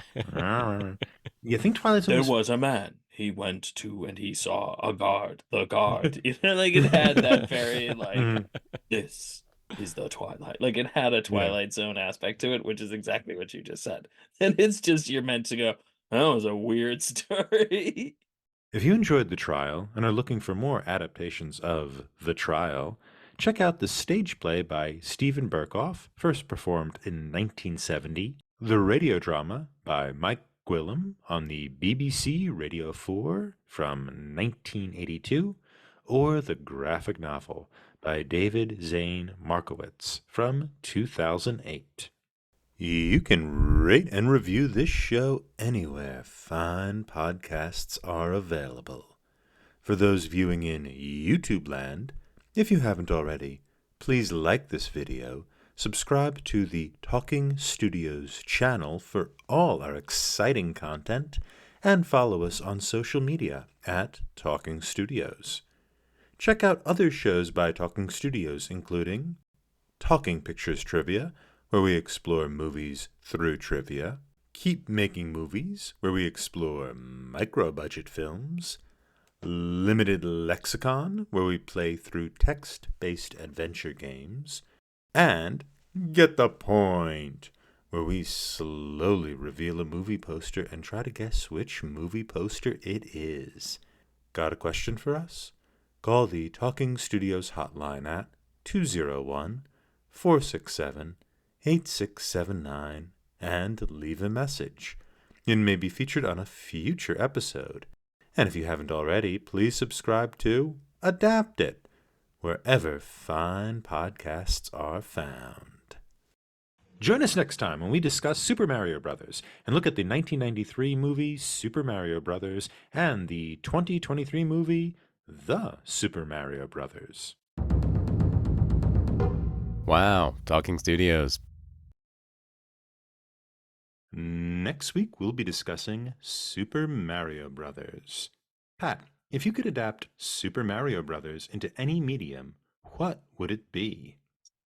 You think Twilight Zone there was was a man. He went to and he saw a guard. The guard, like it had that very like, Mhm. this is the Twilight. Like it had a Yeah. Twilight Zone aspect to it, which is exactly what you just said. And it's just you're meant to go, that was a weird story. If you enjoyed The Trial and are looking for more adaptations of The Trial, check out the stage play by Stephen Berkoff, first performed in 1970, the radio drama by Mike Gwilym on the BBC Radio 4 from 1982, or the graphic novel by David Zane Markowitz from 2008. You can rate and review this show anywhere fine podcasts are available. For those viewing in YouTube land, if you haven't already, please like this video, subscribe to the Talking Studios channel for all our exciting content, and follow us on social media at Talking Studios. Check out other shows by Talking Studios, including Talking Pictures Trivia, where we explore movies through trivia, Keep Making Movies, where we explore micro-budget films, Limited Lexicon, where we play through text-based adventure games, and Get the Point, where we slowly reveal a movie poster and try to guess which movie poster it is. Got a question for us? Call the Talking Studios hotline at 201-467-8679 and leave a message. It may be featured on a future episode. And if you haven't already, please subscribe to Adapt It, wherever fine podcasts are found. Join us next time when we discuss Super Mario Bros. And look at the 1993 movie Super Mario Bros. And the 2023 movie The Super Mario Bros. Wow, Talking Studios. Next week, we'll be discussing Super Mario Bros. Pat, if you could adapt Super Mario Bros. Into any medium, what would it be?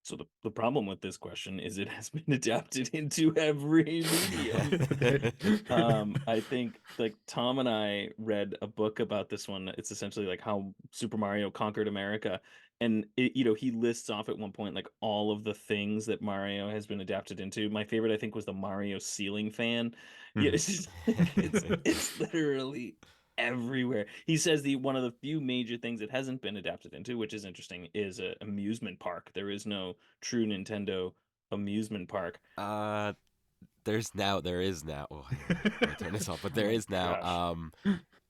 So the problem with this question is it has been adapted into every medium. I think like Tom and I read a book about this one. It's essentially like how Super Mario conquered America, and he lists off at one point like all of the things that Mario has been adapted into. My favorite, I think, was the Mario ceiling fan. Yeah, it's just like, it's literally everywhere. He says the one of the few major things it hasn't been adapted into, which is interesting, is a amusement park. There is no true Nintendo amusement park. There is now. Oh, I gotta turn this off. But there Oh my is now.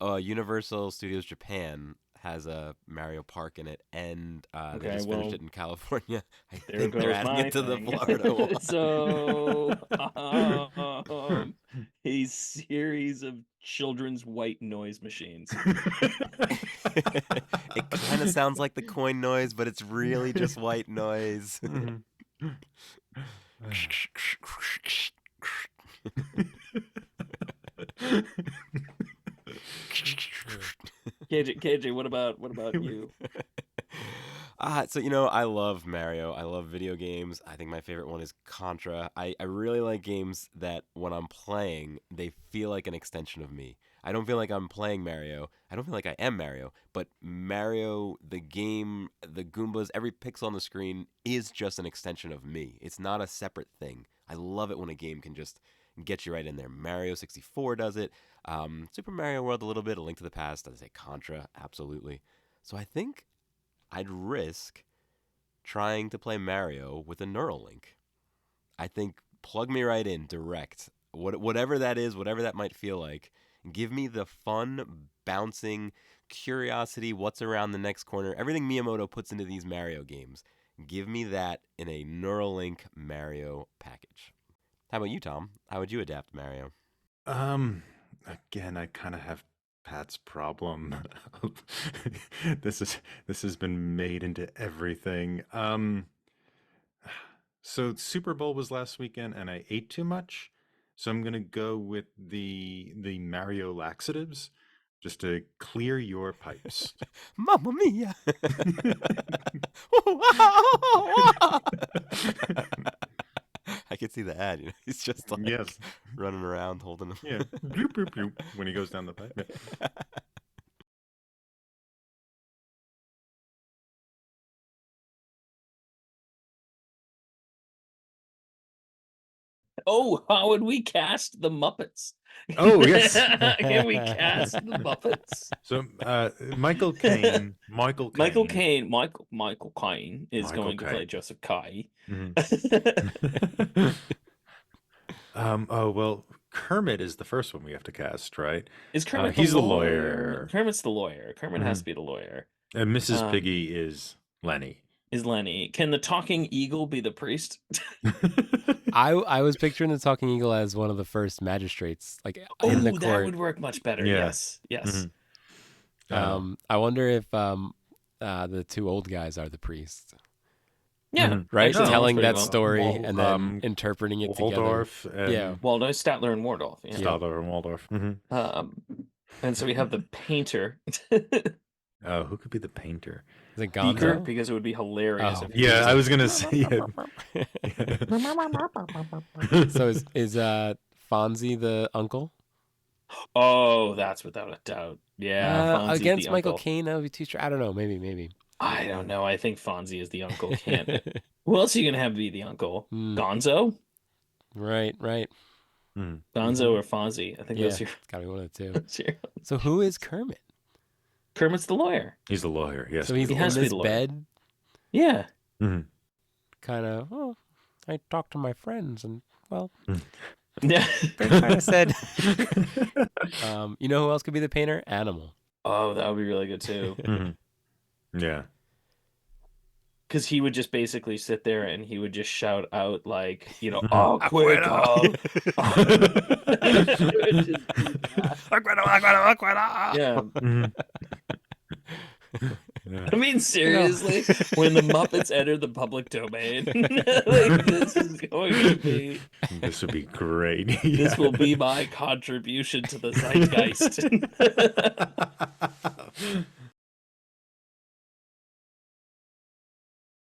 gosh. Universal Studios Japan has a Mario Park in it, and they Okay, just finished well, it in California. I there think they're goes adding my it to the thing. Florida one. So, a series of children's white noise machines. It kind of sounds like the coin noise, but it's really just white noise. KJ, what about you? So I love Mario. I love video games. I think my favorite one is Contra. I really like games that when I'm playing, they feel like an extension of me. I don't feel like I'm playing Mario. I don't feel like I am Mario. But Mario, the game, the Goombas, every pixel on the screen is just an extension of me. It's not a separate thing. I love it when a game can just get you right in there. Mario 64 does it. Super Mario World a little bit. A Link to the Past. I'd say Contra, absolutely. So I think I'd risk trying to play Mario with a Neuralink. I think plug me right in, direct. Whatever that is, whatever that might feel like, give me the fun, bouncing, curiosity, what's around the next corner, everything Miyamoto puts into these Mario games. Give me that in a Neuralink Mario package. How about you, Tom? How would you adapt Mario? Um, Again, I kind of have Pat's problem. This has been made into everything. So Super Bowl was last weekend, and I ate too much, so I'm gonna go with the Mario laxatives, just to clear your pipes. Mamma mia! I could see the ad. He's just like Yes, running around holding them. yeah, bloop bloop bloop when he goes down the pipe. Oh, how would we cast the Muppets? Oh yes. Can we cast the Muppets? So Michael Caine, Michael Michael Caine, Caine, Michael Caine is Michael going to play Caine. Joseph Kai. Mhm. Oh well, Kermit is the first one we have to cast, right? Is Kermit He's the the lawyer? lawyer, Kermit's the lawyer. Kermit has Mhm. to be the lawyer. And Mrs. Um, Piggy is Lenny. is Lenny. Can the talking eagle be the priest? I was picturing the talking eagle as one of the first magistrates, like in the Oh, that court. would work much better. Yeah. Yes. Yes. Mhm. I wonder if the two old guys are the priests, Yeah. Mhm. right? Actually, that Telling works pretty that well. story Wal- and then um, interpreting it Waldorf together. and Yeah. Waldo, Statler, and Wardolph. Yeah. Yeah. Stadler and Waldorf. And so we have the painter. Oh, who could be the painter? Is it Beaker, Gonzo? because it would be hilarious Oh. if he Yeah, was I a- was gonna say it. So is Fonzie the uncle? Oh, that's without a doubt. Yeah, Fonzie's Against the Michael uncle. Caine, that would be too strong. I don't know. Maybe. I don't know. I think Fonzie is the uncle. Can't. Who else are you gonna have be the uncle? Hmm. Gonzo? Right. Gonzo or Fonzie? I think Yeah, those are it's gotta be one of the two. those are- So who is Kermit? Kermit's the lawyer. He's the lawyer. Yes. So he's He in has to be this the lawyer. bed, Yeah. Mhm. kind of. Oh, I talked to my friends, and well, Yeah. they kind of said. You know who else could be the painter? Animal. Oh, that would be really good too. Mhm. Yeah. Because he would just basically sit there and he would just shout out like, Mhm. oh, quick, oh. It would just be that. Yeah. Mhm. Yeah. I mean, seriously, when the Muppets enter the public domain, like this is going to be. This would be great. This will be my contribution to the zeitgeist.